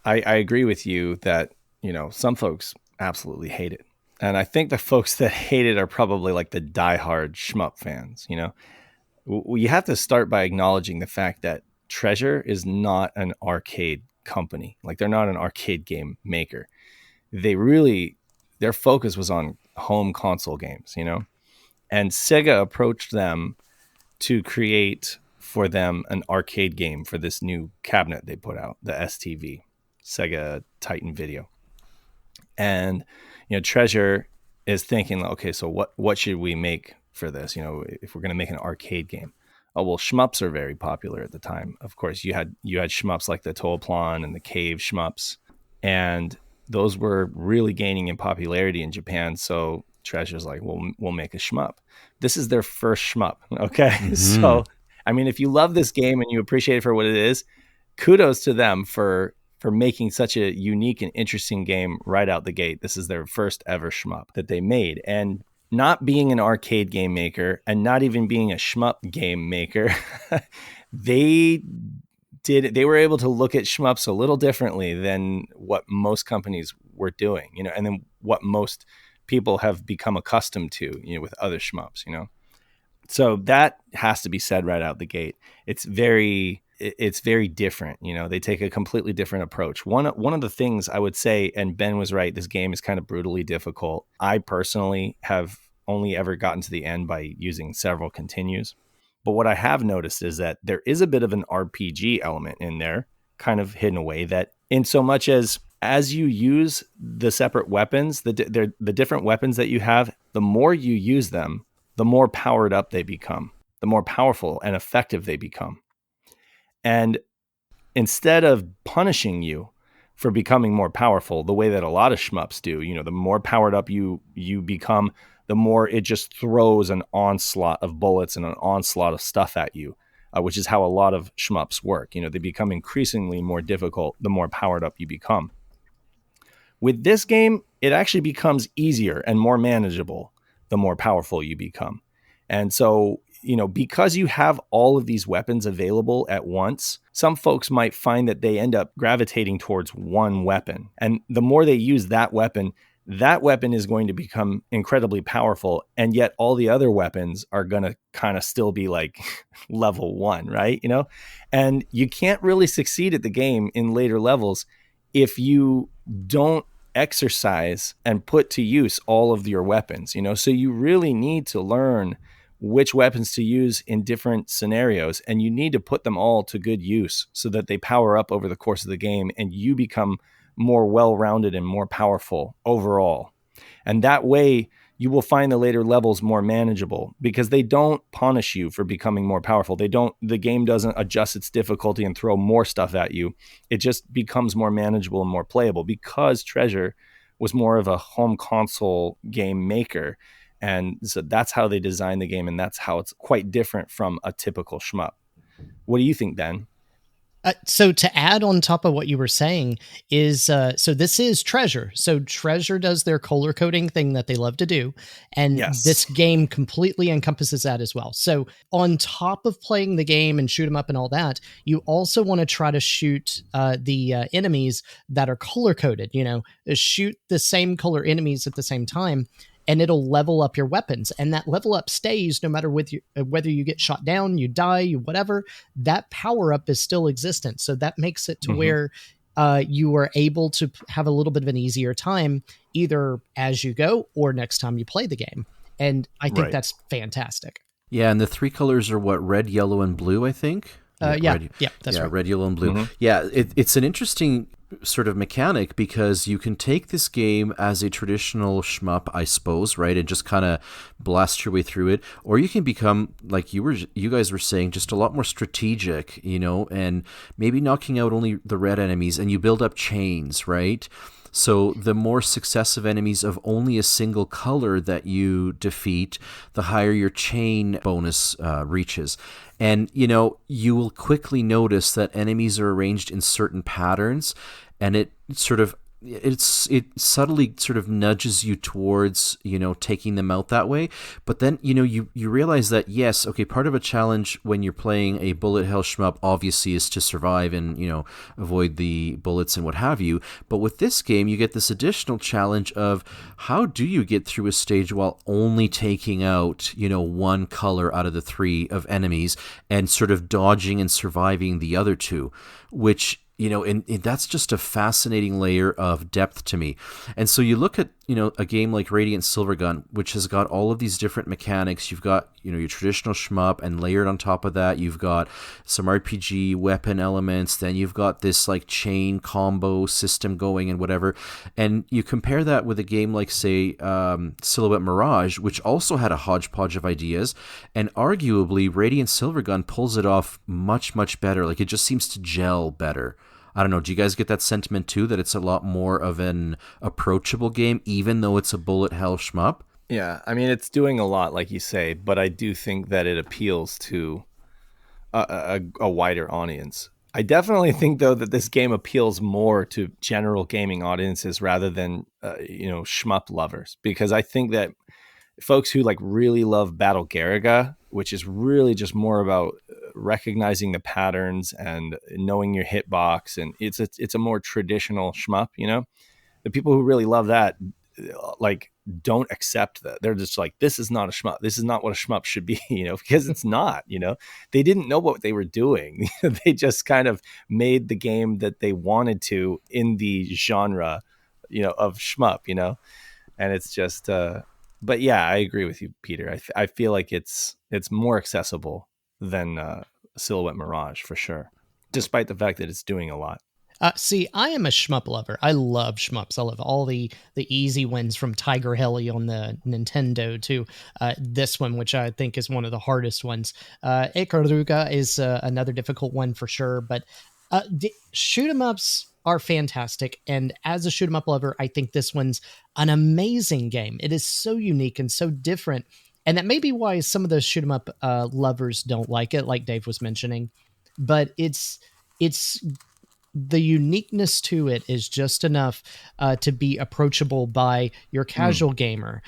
S1: I agree with you that, you know, some folks absolutely hate it. And I think the folks that hate it are probably like the diehard shmup fans, you know. You have to start by acknowledging the fact that Treasure is not an arcade company. Like, they're not an arcade game maker. Their focus was on home console games, you know. And Sega approached them to create for them an arcade game for this new cabinet they put out, the STV. Sega Titan Video. And, you know, Treasure is thinking, okay, so what should we make for this? You know, if we're going to make an arcade game. Oh, well, shmups are very popular at the time. Of course, you had shmups like the Toaplan and the Cave shmups, and those were really gaining in popularity in Japan. So Treasure's like, we'll make a shmup. This is their first shmup. Okay. So, I mean, if you love this game and you appreciate it for what it is, kudos to them for making such a unique and interesting game right out the gate. This is their first ever shmup that they made. And not being an arcade game maker and not even being a shmup game maker, they were able to look at shmups a little differently than what most companies were doing, you know, and then what most people have become accustomed to, you know, with other shmups, you know. So that has to be said right out the gate. It's very different. You know, they take a completely different approach. One of the things I would say, and Ben was right, this game is kind of brutally difficult. I personally have only ever gotten to the end by using several continues. But what I have noticed is that there is a bit of an RPG element in there, kind of hidden away, that in so much as you use the separate weapons, the different weapons that you have, the more you use them, the more powered up they become, the more powerful and effective they become. And instead of punishing you for becoming more powerful, the way that a lot of shmups do, you know, the more powered up you become, the more it just throws an onslaught of bullets and an onslaught of stuff at you, which is how a lot of shmups work. You know, they become increasingly more difficult the more powered up you become. With this game, it actually becomes easier and more manageable the more powerful you become. And so, you know, because you have all of these weapons available at once, some folks might find that they end up gravitating towards one weapon. And the more they use that weapon is going to become incredibly powerful. And yet all the other weapons are going to kind of still be like level 1, right? You know, and you can't really succeed at the game in later levels if you don't exercise and put to use all of your weapons, you know. So you really need to learn which weapons to use in different scenarios, and you need to put them all to good use so that they power up over the course of the game and you become more well-rounded and more powerful overall. And that way you will find the later levels more manageable because they don't punish you for becoming more powerful. The game doesn't adjust its difficulty and throw more stuff at you. It just becomes more manageable and more playable because Treasure was more of a home console game maker. And so that's how they designed the game, and that's how it's quite different from a typical shmup. What do you think, Ben?
S4: So to add on top of what you were saying is, so this is Treasure. So Treasure does their color coding thing that they love to do. And this game completely encompasses that as well. So on top of playing the game and shoot them up and all that, you also want to try to shoot the enemies that are color coded, shoot the same color enemies at the same time. And it'll level up your weapons. And that level up stays no matter whether you get shot down, you die, you whatever, that power up is still existent. So that makes it to where you are able to have a little bit of an easier time, either as you go or next time you play the game. And I think that's fantastic.
S3: Yeah, and the 3 colors are what? Red, yellow, and blue, I think?
S4: That's right.
S3: Red, yellow, and blue. Yeah, it's an interesting sort of mechanic because you can take this game as a traditional shmup, I suppose, right, and just kind of blast your way through it, or you can become, like you guys were saying, just a lot more strategic, and maybe knocking out only the red enemies, and you build up chains, right? So the more successive enemies of only a single color that you defeat, the higher your chain bonus reaches. And, you will quickly notice that enemies are arranged in certain patterns, and it subtly sort of nudges you towards, taking them out that way. But then, you realize that, yes, okay, part of a challenge when you're playing a bullet hell shmup obviously is to survive and, avoid the bullets and what have you. But with this game, you get this additional challenge of how do you get through a stage while only taking out, one color out of the 3 of enemies and sort of dodging and surviving the other 2, which and that's just a fascinating layer of depth to me. And so you look at, a game like Radiant Silvergun, which has got all of these different mechanics. You've got, your traditional shmup, and layered on top of that, you've got some RPG weapon elements. Then you've got this like chain combo system going and whatever. And you compare that with a game like, say, Silhouette Mirage, which also had a hodgepodge of ideas. And arguably, Radiant Silvergun pulls it off much, much better. Like, it just seems to gel better. I don't know. Do you guys get that sentiment too, that it's a lot more of an approachable game, even though it's a bullet hell shmup?
S1: Yeah, I mean, it's doing a lot, like you say, but I do think that it appeals to a wider audience. I definitely think, though, that this game appeals more to general gaming audiences rather than, shmup lovers, because I think that folks who really love Battle Garaga, which is really just more about recognizing the patterns and knowing your hitbox, and it's a more traditional shmup, the people who really love that don't accept that. They're just like, this is not a shmup. This is not what a shmup should be, because it's not, they didn't know what they were doing. They just kind of made the game that they wanted to in the genre, of shmup, and it's just, but yeah, I agree with you, Peter. I feel like it's more accessible than Silhouette Mirage for sure, despite the fact that it's doing a lot.
S4: See, I am a shmup lover. I love shmups. I love all the easy wins, from Tiger Heli on the Nintendo to this one, which I think is one of the hardest ones. Ikaruga is another difficult one for sure, but shoot 'em ups are fantastic. And as a shoot 'em up lover, I think this one's an amazing game. It is so unique and so different. And that may be why some of the shoot 'em up lovers don't like it, like Dave was mentioning. But it's the uniqueness to it is just enough to be approachable by your casual gamer,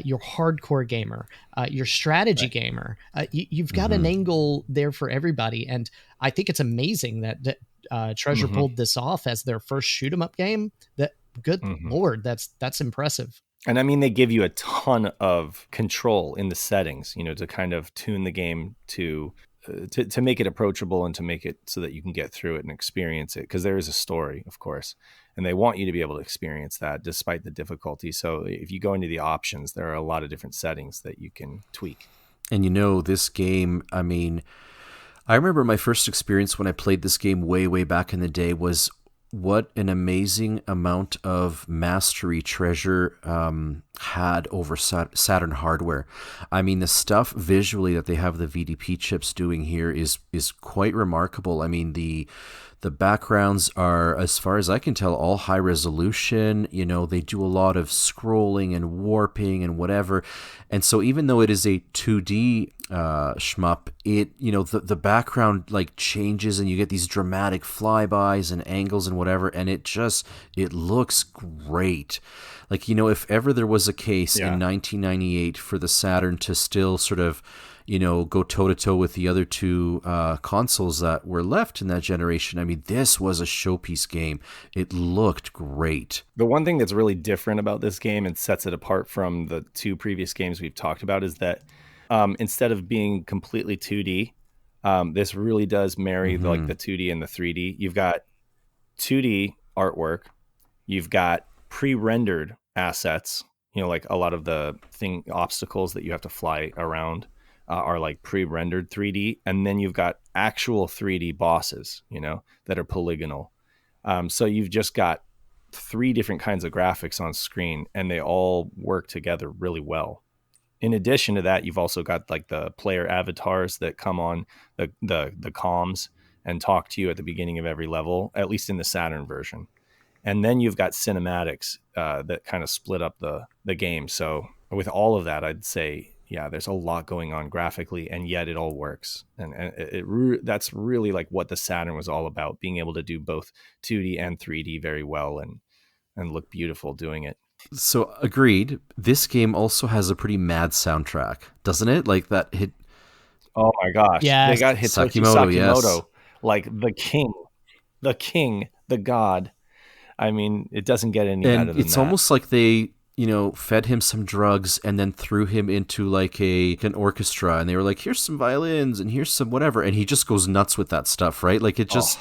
S4: your hardcore gamer, your strategy gamer. You've got an angle there for everybody. And I think it's amazing that Treasure pulled this off as their first shoot 'em up game. That, good Lord, that's impressive.
S1: And I mean, they give you a ton of control in the settings, to kind of tune the game to make it approachable and to make it so that you can get through it and experience it, because there is a story, of course, and they want you to be able to experience that despite the difficulty. So if you go into the options, there are a lot of different settings that you can tweak.
S3: And this game, I mean, I remember my first experience when I played this game way back in the day was what an amazing amount of mastery Treasure had over Saturn hardware. I mean, the stuff visually that they have the VDP chips doing here is quite remarkable. I mean, the backgrounds are, as far as I can tell, all high resolution. You know, they do a lot of scrolling and warping and whatever. And so even though it is a 2D shmup, it, you know, the background like changes and you get these dramatic flybys and angles and whatever, and it looks great. Like, you know, if ever there was a case in 1998 for the Saturn to still sort of, you know, go toe-to-toe with the other two consoles that were left in that generation, I mean, this was a showpiece game. It looked great.
S1: The one thing that's really different about this game and sets it apart from the two previous games we've talked about is that instead of being completely 2D, this really does marry the 2D and the 3D. You've got 2D artwork. You've got pre-rendered assets. You know, like a lot of the obstacles that you have to fly around are like pre-rendered 3D, and then you've got actual 3D bosses, you know, that are polygonal. So you've just got three different kinds of graphics on screen, and they all work together really well. In addition to that, you've also got like the player avatars that come on the comms and talk to you at the beginning of every level, at least in the Saturn version. And then you've got cinematics that kind of split up the game. So with all of that, I'd say, yeah, there's a lot going on graphically, and yet it all works. And that's really like what the Saturn was all about, being able to do both 2D and 3D very well and look beautiful doing it.
S3: So agreed. This game also has a pretty mad soundtrack, doesn't it? Like that hit.
S1: Oh my gosh.
S4: Yeah.
S1: They got Hitoshi Sakimoto, like the king, the god. I mean, it doesn't get any better than that.
S3: It's almost like they, you know, fed him some drugs and then threw him into like an orchestra, and they were like, here's some violins and here's some whatever, and he just goes nuts with that stuff, right? Like it just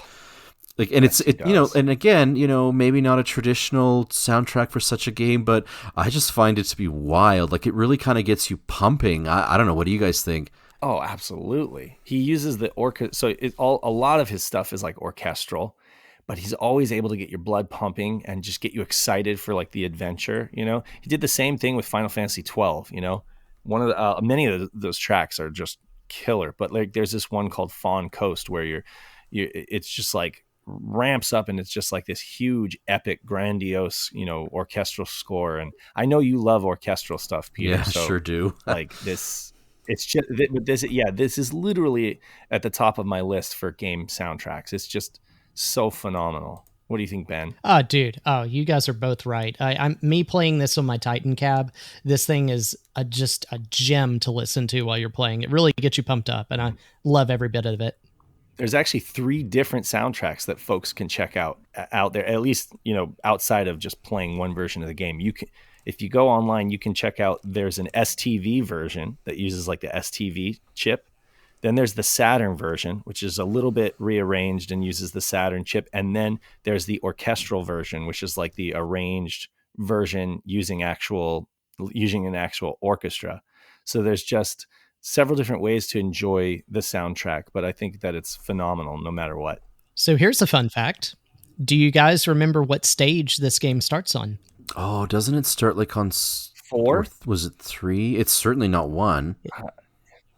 S3: like, and yes, it you know, and again, you know, maybe not a traditional soundtrack for such a game, but I just find it to be wild. Like it really kind of gets you pumping. I don't know, what do you guys think?
S1: Oh, absolutely. He uses the so a lot of his stuff is like orchestral, but he's always able to get your blood pumping and just get you excited for like the adventure. You know, he did the same thing with Final Fantasy 12. You know, one of the many of those tracks are just killer. But like, there's this one called Fawn Coast where it's just like ramps up, and it's just like this huge, epic, grandiose, you know, orchestral score. And I know you love orchestral stuff, Peter.
S3: Yeah,
S1: so,
S3: sure do.
S1: Like this. It's just this is literally at the top of my list for game soundtracks. It's just so phenomenal. What do you think, Ben?
S4: Oh, dude. Oh, you guys are both right. I'm me playing this on my Titan Cab. This thing is just a gem to listen to while you're playing. It really gets you pumped up, and I love every bit of it.
S1: There's actually 3 different soundtracks that folks can check out there, at least, you know, outside of just playing one version of the game. You can, if you go online, you can check out, there's an STV version that uses like the STV chip. Then there's the Saturn version, which is a little bit rearranged and uses the Saturn chip. And then there's the orchestral version, which is like the arranged version using an actual orchestra. So there's just several different ways to enjoy the soundtrack, but I think that it's phenomenal no matter what.
S4: So here's a fun fact. Do you guys remember what stage this game starts on?
S3: Oh, doesn't it start like on
S1: 4th?
S3: Was it 3? It's certainly not 1.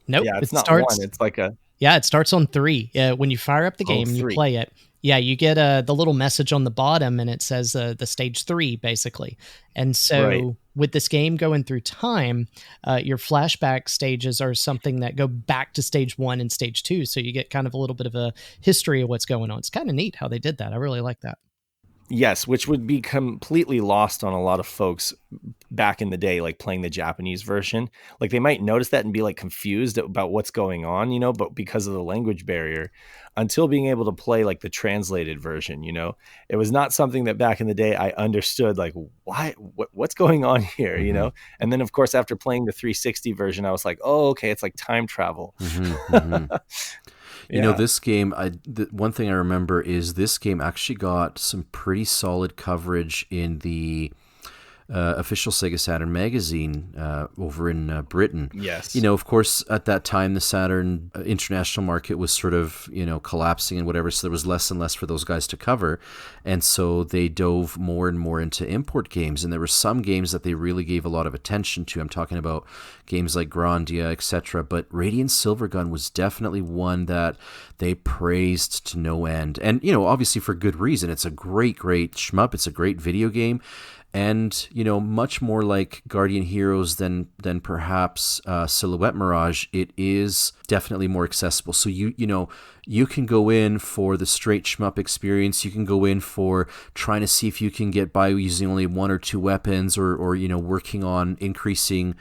S4: Nope.
S1: Yeah, it's not 1. It's like a...
S4: Yeah, it starts on 3. When you fire up the game, you play it. Yeah, you get the little message on the bottom, and it says the stage 3, basically. And so with this game going through time, your flashback stages are something that go back to stage 1 and stage 2. So you get kind of a little bit of a history of what's going on. It's kind of neat how they did that. I really like that.
S1: Yes, which would be completely lost on a lot of folks back in the day, like playing the Japanese version. Like they might notice that and be like confused about what's going on, you know, but because of the language barrier, until being able to play like the translated version, you know, it was not something that back in the day I understood, like, why, what's going on here, you know? And then of course, after playing the 360 version, I was like, oh, okay, it's like time travel.
S3: You know, this game, one thing I remember is this game actually got some pretty solid coverage in the official Sega Saturn magazine over in Britain.
S1: Yes.
S3: Of course, at that time, the Saturn international market was sort of, collapsing and whatever, so there was less and less for those guys to cover. And so they dove more and more into import games. And there were some games that they really gave a lot of attention to. I'm talking about games like Grandia, etc. But Radiant Silvergun was definitely one that they praised to no end. And, obviously for good reason. It's a great shmup. It's a great video game. And, much more like Guardian Heroes than perhaps Silhouette Mirage, it is definitely more accessible. So you can go in for the straight shmup experience. You can go in for trying to see if you can get by using only one or two weapons, or working on increasing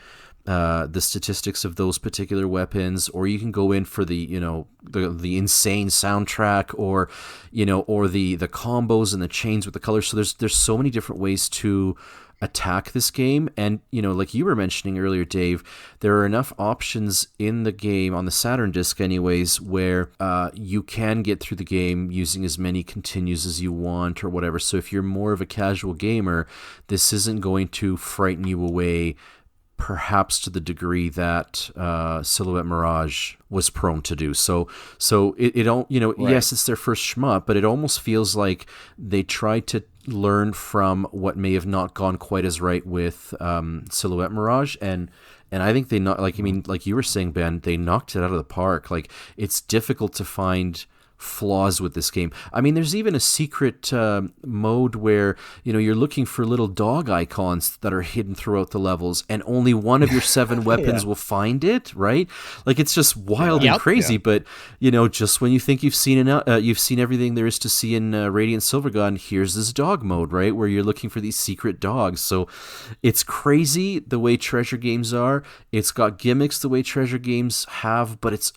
S3: the statistics of those particular weapons, or you can go in for the the insane soundtrack, or the combos and the chains with the colors. So there's so many different ways to attack this game. And like you were mentioning earlier, Dave, there are enough options in the game on the Saturn disc anyways, where you can get through the game using as many continues as you want or whatever. So if you're more of a casual gamer, this isn't going to frighten you away, perhaps to the degree that Silhouette Mirage was prone to do. So it don't, right. Yes, it's their first shmup, but it almost feels like they tried to learn from what may have not gone quite as right with Silhouette Mirage, and I think they not like you were saying, Ben, they knocked it out of the park. Like, it's difficult to find flaws with this game. I mean, there's even a secret mode where you're looking for little dog icons that are hidden throughout the levels, and only one of your 7 weapons will find it, right? Like, it's just wild and crazy. But just when you think you've seen everything there is to see in Radiant Silvergun, here's this dog mode, right, where you're looking for these secret dogs. So it's crazy the way treasure games are. It's got gimmicks the way treasure games have, but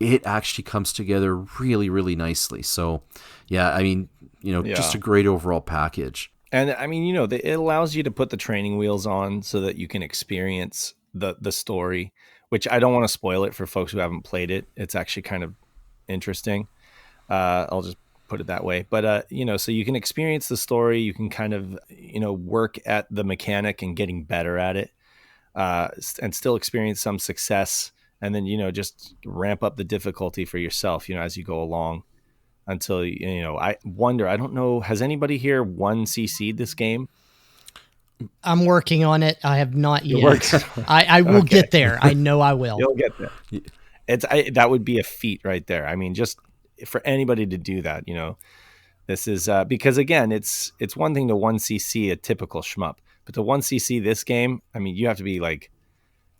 S3: it actually comes together really, really nicely. So, yeah, I mean, just a great overall package.
S1: And I mean, it allows you to put the training wheels on so that you can experience the story, which I don't want to spoil it for folks who haven't played it. It's actually kind of interesting. I'll just put it that way. But, so you can experience the story. You can kind of, work at the mechanic and getting better at it, and still experience some success. And then, just ramp up the difficulty for yourself, as you go along until, I wonder, I don't know, has anybody here 1cc'd this game?
S4: I'm working on it. I have not yet. I will get there. I know I will.
S1: You'll get there. That would be a feat right there. I mean, just for anybody to do that, this is because, again, it's one thing to 1cc a typical shmup, but to 1cc this game, I mean, you have to be like,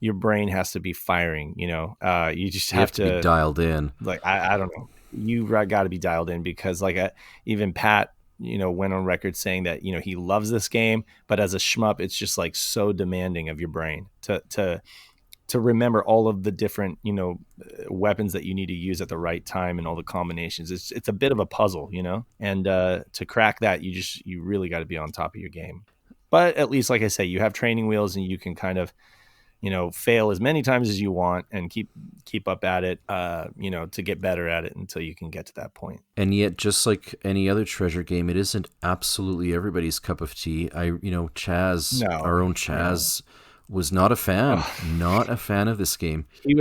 S1: your brain has to be firing, you just have to
S3: be dialed in.
S1: Like, I don't know. You got to be dialed in because even Pat, went on record saying that, he loves this game, but as a shmup, it's just like so demanding of your brain to remember all of the different, weapons that you need to use at the right time and all the combinations. It's a bit of a puzzle, and to crack that, you really got to be on top of your game. But at least, like I say, you have training wheels and you can kind of, fail as many times as you want and keep up at it, to get better at it until you can get to that point.
S3: And yet, just like any other treasure game, it isn't absolutely everybody's cup of tea. Chaz, our own Chaz, was not a fan, not a fan of this game.
S1: He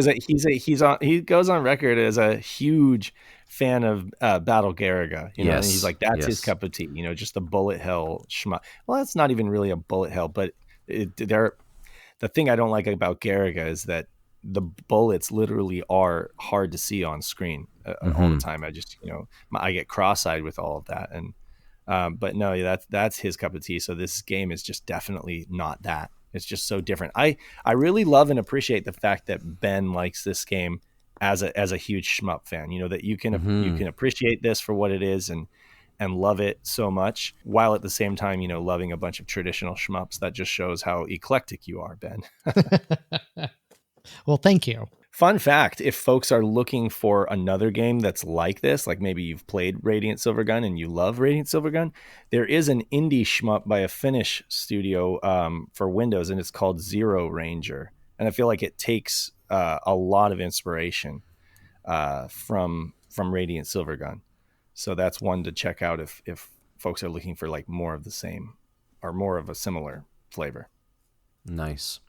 S1: goes on record as a huge fan of Battle Garaga, and he's like, that's his cup of tea, just the bullet hell shmup. Well, that's not even really a bullet hell, but the thing I don't like about Garaga is that the bullets literally are hard to see on screen all the time. I just, I get cross-eyed with all of that. And, but no, that's his cup of tea. So this game is just definitely not that. It's just so different. I really love and appreciate the fact that Ben likes this game as a huge shmup fan, that you can appreciate this for what it is and love it so much, while at the same time, loving a bunch of traditional shmups. That just shows how eclectic you are, Ben.
S4: Well, thank you.
S1: Fun fact, if folks are looking for another game that's like this, like maybe you've played Radiant Silvergun and you love Radiant Silvergun, there is an indie shmup by a Finnish studio for Windows, and it's called Zero Ranger. And I feel like it takes a lot of inspiration from Radiant Silvergun. So that's one to check out if folks are looking for like more of the same or more of a similar flavor.
S3: Nice.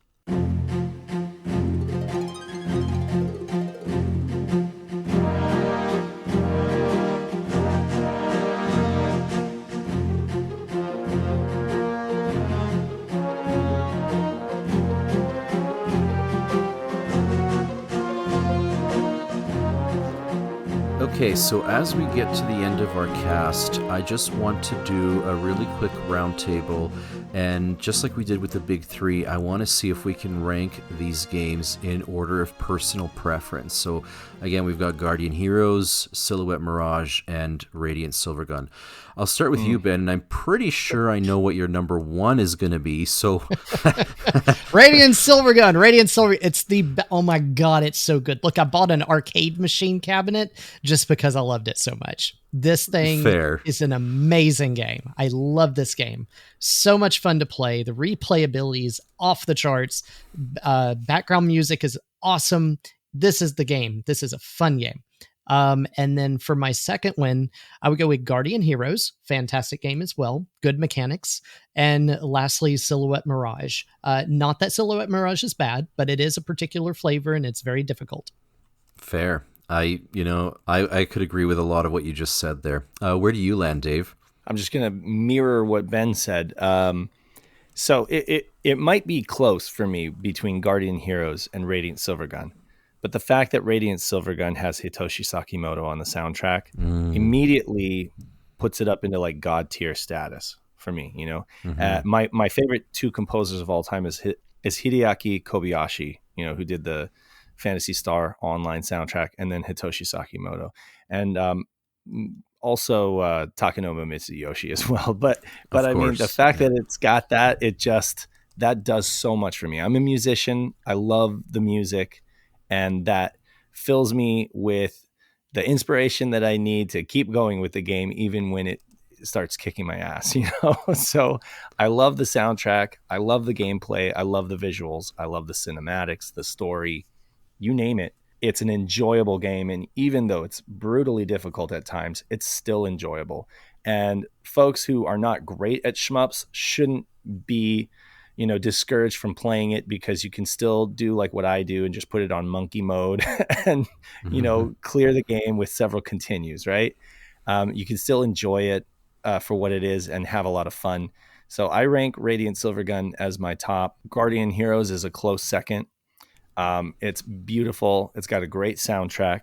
S3: Okay, so as we get to the end of our cast, I just want to do a really quick roundtable, and just like we did with the big three, I want to see if we can rank these games in order of personal preference. So again, we've got Guardian Heroes, Silhouette Mirage, and Radiant Silvergun. I'll start with you, Ben, and I'm pretty sure I know what your number one is going to be, so...
S4: Radiant Silvergun, it's oh my god, it's so good. Look, I bought an arcade machine cabinet just because I loved it so much. This thing is an amazing game. I love this game. So much fun to play. The replayability is off the charts. Background music is awesome. This is the game. This is a fun game. And then for my second one, I would go with Guardian Heroes. Fantastic game as well. Good mechanics. And lastly, Silhouette Mirage. Not that Silhouette Mirage is bad, but it is a particular flavor and it's very difficult.
S3: Fair. I could agree with a lot of what you just said there. Where do you land, Dave?
S1: I'm just going to mirror what Ben said. So it might be close for me between Guardian Heroes and Radiant Silvergun. But the fact that Radiant Silvergun has Hitoshi Sakimoto on the soundtrack immediately puts it up into like god tier status for me. You know, my favorite two composers of all time is Hideaki Kobayashi, you know, who did the Phantasy Star Online soundtrack, and then Hitoshi Sakimoto, and also Takenoma Mitsuyoshi as well. But I mean, the fact that it's got that, that does so much for me. I'm a musician. I love the music. And that fills me with the inspiration that I need to keep going with the game, even when it starts kicking my ass, you know? So I love the soundtrack. I love the gameplay. I love the visuals. I love the cinematics, the story, you name it. It's an enjoyable game. And even though it's brutally difficult at times, it's still enjoyable. And folks who are not great at shmups shouldn't be, you know, discouraged from playing it, because you can still do like what I do and just put it on monkey mode and, you know, clear the game with several continues, right? You can still enjoy it for what it is and have a lot of fun. So I rank Radiant Silvergun as my top. Guardian Heroes is a close second. It's beautiful. It's got a great soundtrack.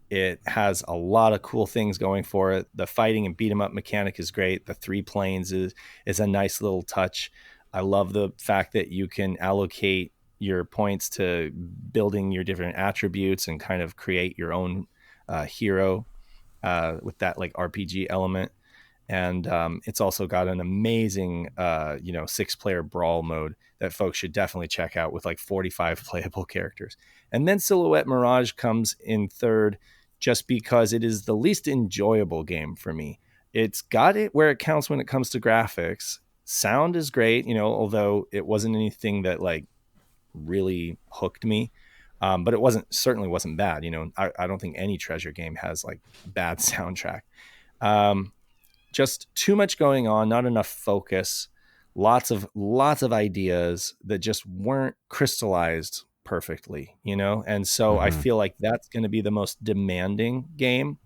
S1: It has a lot of cool things going for it. The fighting and beat 'em up mechanic is great. The 3 planes is a nice little touch. I love the fact that you can allocate your points to building your different attributes and kind of create your own hero with that like RPG element. And it's also got an amazing, 6-player brawl mode that folks should definitely check out with like 45 playable characters. And then Silhouette Mirage comes in third just because it is the least enjoyable game for me. It's got it where it counts when it comes to graphics. Sound is great, you know, although it wasn't anything that like really hooked me. But it certainly wasn't bad. You know, I don't think any Treasure game has like bad soundtrack. Just too much going on, not enough focus, lots of ideas that just weren't crystallized perfectly, you know? And so I feel like that's going to be the most demanding game.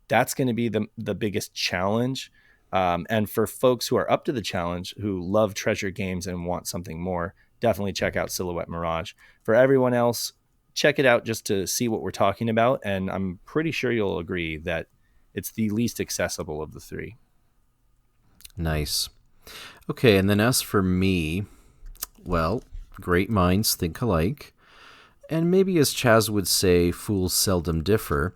S1: That's going to be the biggest challenge. And for folks who are up to the challenge, who love Treasure games and want something more, definitely check out Silhouette Mirage. For everyone else, check it out just to see what we're talking about. And I'm pretty sure you'll agree that it's the least accessible of the 3.
S3: Nice. Okay, and then as for me, well, great minds think alike. And maybe as Chaz would say, fools seldom differ.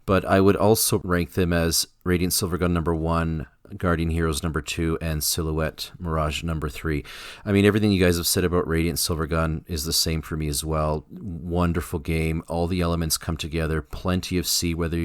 S3: But I would also rank them as Radiant Silvergun number 1, Guardian Heroes number 2, and Silhouette Mirage number 3. I mean, everything you guys have said about Radiant Silvergun is the same for me as well. Wonderful game. All the elements come together. Plenty of C, whether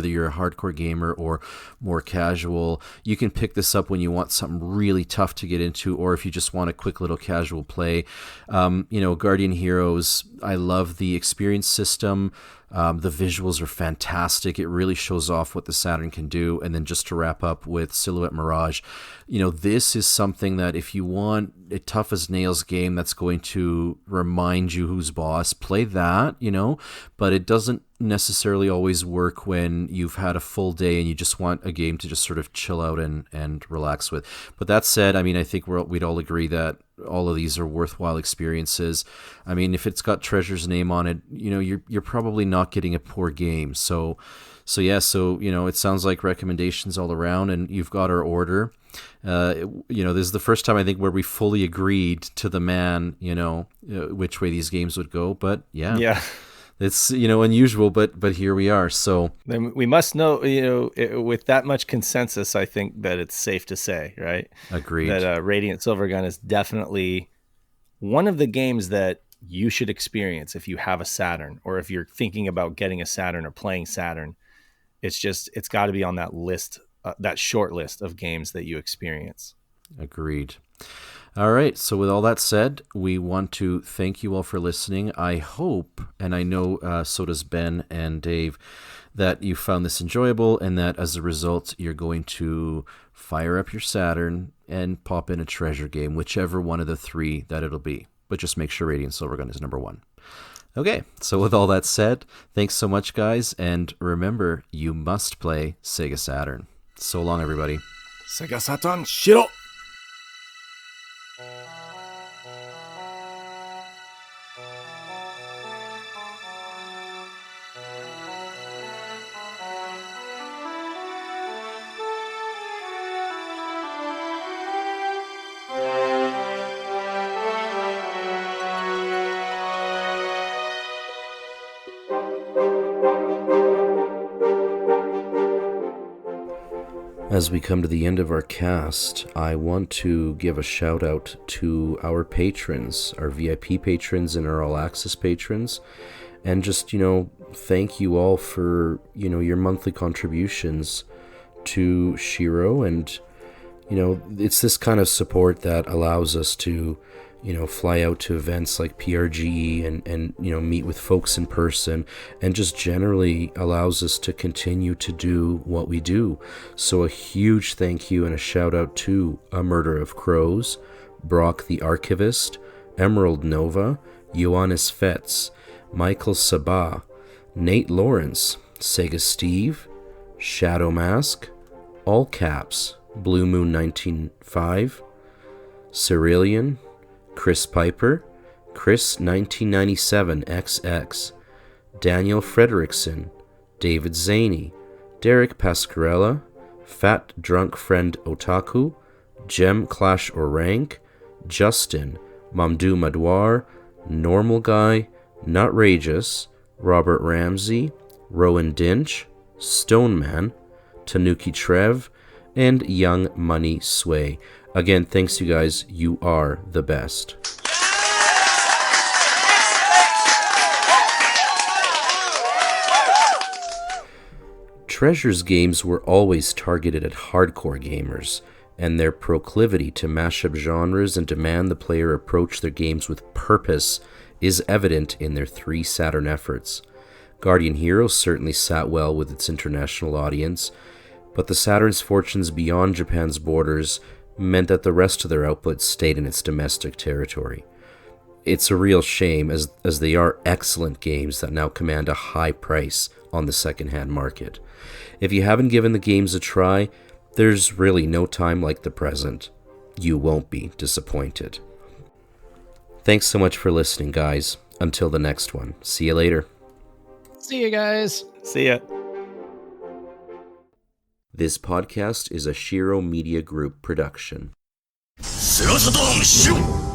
S3: you're a hardcore gamer or more casual. You can pick this up when you want something really tough to get into, or if you just want a quick little casual play. Guardian Heroes, I love the experience system. The visuals are fantastic. It really shows off what the Saturn can do. And then just to wrap up with Silhouette Mirage, this is something that if you want a tough as nails game that's going to remind you who's boss, play that, but it doesn't necessarily always work when you've had a full day and you just want a game to just sort of chill out and relax with. But that said, I think we'd all agree that all of these are worthwhile experiences. If it's got Treasure's name on it, you're probably not getting a poor game. So it sounds like recommendations all around, and you've got our order. This is the first time I think where we fully agreed to the man, which way these games would go. But yeah. It's unusual, but here we are. So
S1: then we must know, with that much consensus, I think that it's safe to say, right?
S3: Agreed.
S1: That Radiant Silvergun is definitely one of the games that you should experience if you have a Saturn, or if you're thinking about getting a Saturn or playing Saturn. It's got to be on that list, that short list of games that you experience.
S3: Agreed. All right, so with all that said, we want to thank you all for listening. I hope, and I know so does Ben and Dave, that you found this enjoyable, and that as a result, you're going to fire up your Saturn and pop in a treasure game, whichever one of the three that it'll be. But just make sure Radiant Silvergun is number one. Okay, so with all that said, thanks so much, guys, and remember, you must play SEGA Saturn. So long, everybody.
S1: SEGA Saturn, SHIRO!
S2: As we come to the end of our cast, I want to give a shout out to our patrons, our VIP patrons and our All Access patrons, and just, thank you all for, your monthly contributions to SHIRO. And, it's this kind of support that allows us to, fly out to events like PRGE and meet with folks in person, and just generally allows us to continue to do what we do. So a huge thank you and a shout out to A Murder of Crows, Brock the Archivist, Emerald Nova, Ioannis Fetz, Michael Sabah, Nate Lawrence, Sega Steve, Shadow Mask, All Caps, Blue Moon 195, Cerulean, Chris Piper, Chris 1997XX, Daniel Frederickson, David Zaney, Derek Pascarella, Fat Drunk Friend Otaku, Gem Clash or Rank, Justin, Mamdou Madwar, Normal Guy, Nutrageous, Robert Ramsey, Rowan Dinch, Stoneman, Tanuki Trev, and Young Money Sway. Again, thanks you guys. You are the best. Treasure's games were always targeted at hardcore gamers, and their proclivity to mash up genres and demand the player approach their games with purpose is evident in their 3 Saturn efforts. Guardian Heroes certainly sat well with its international audience, but the Saturn's fortunes beyond Japan's borders meant that the rest of their output stayed in its domestic territory. It's a real shame, as they are excellent games that now command a high price on the second-hand market. If you haven't given the games a try, there's really no time like the present. You won't be disappointed. Thanks so much for listening, guys. Until the next one. See you later.
S4: See you guys.
S1: See ya.
S2: This podcast is a SHIRO Media Group production.
S5: SEGA Saturn, SHIRO!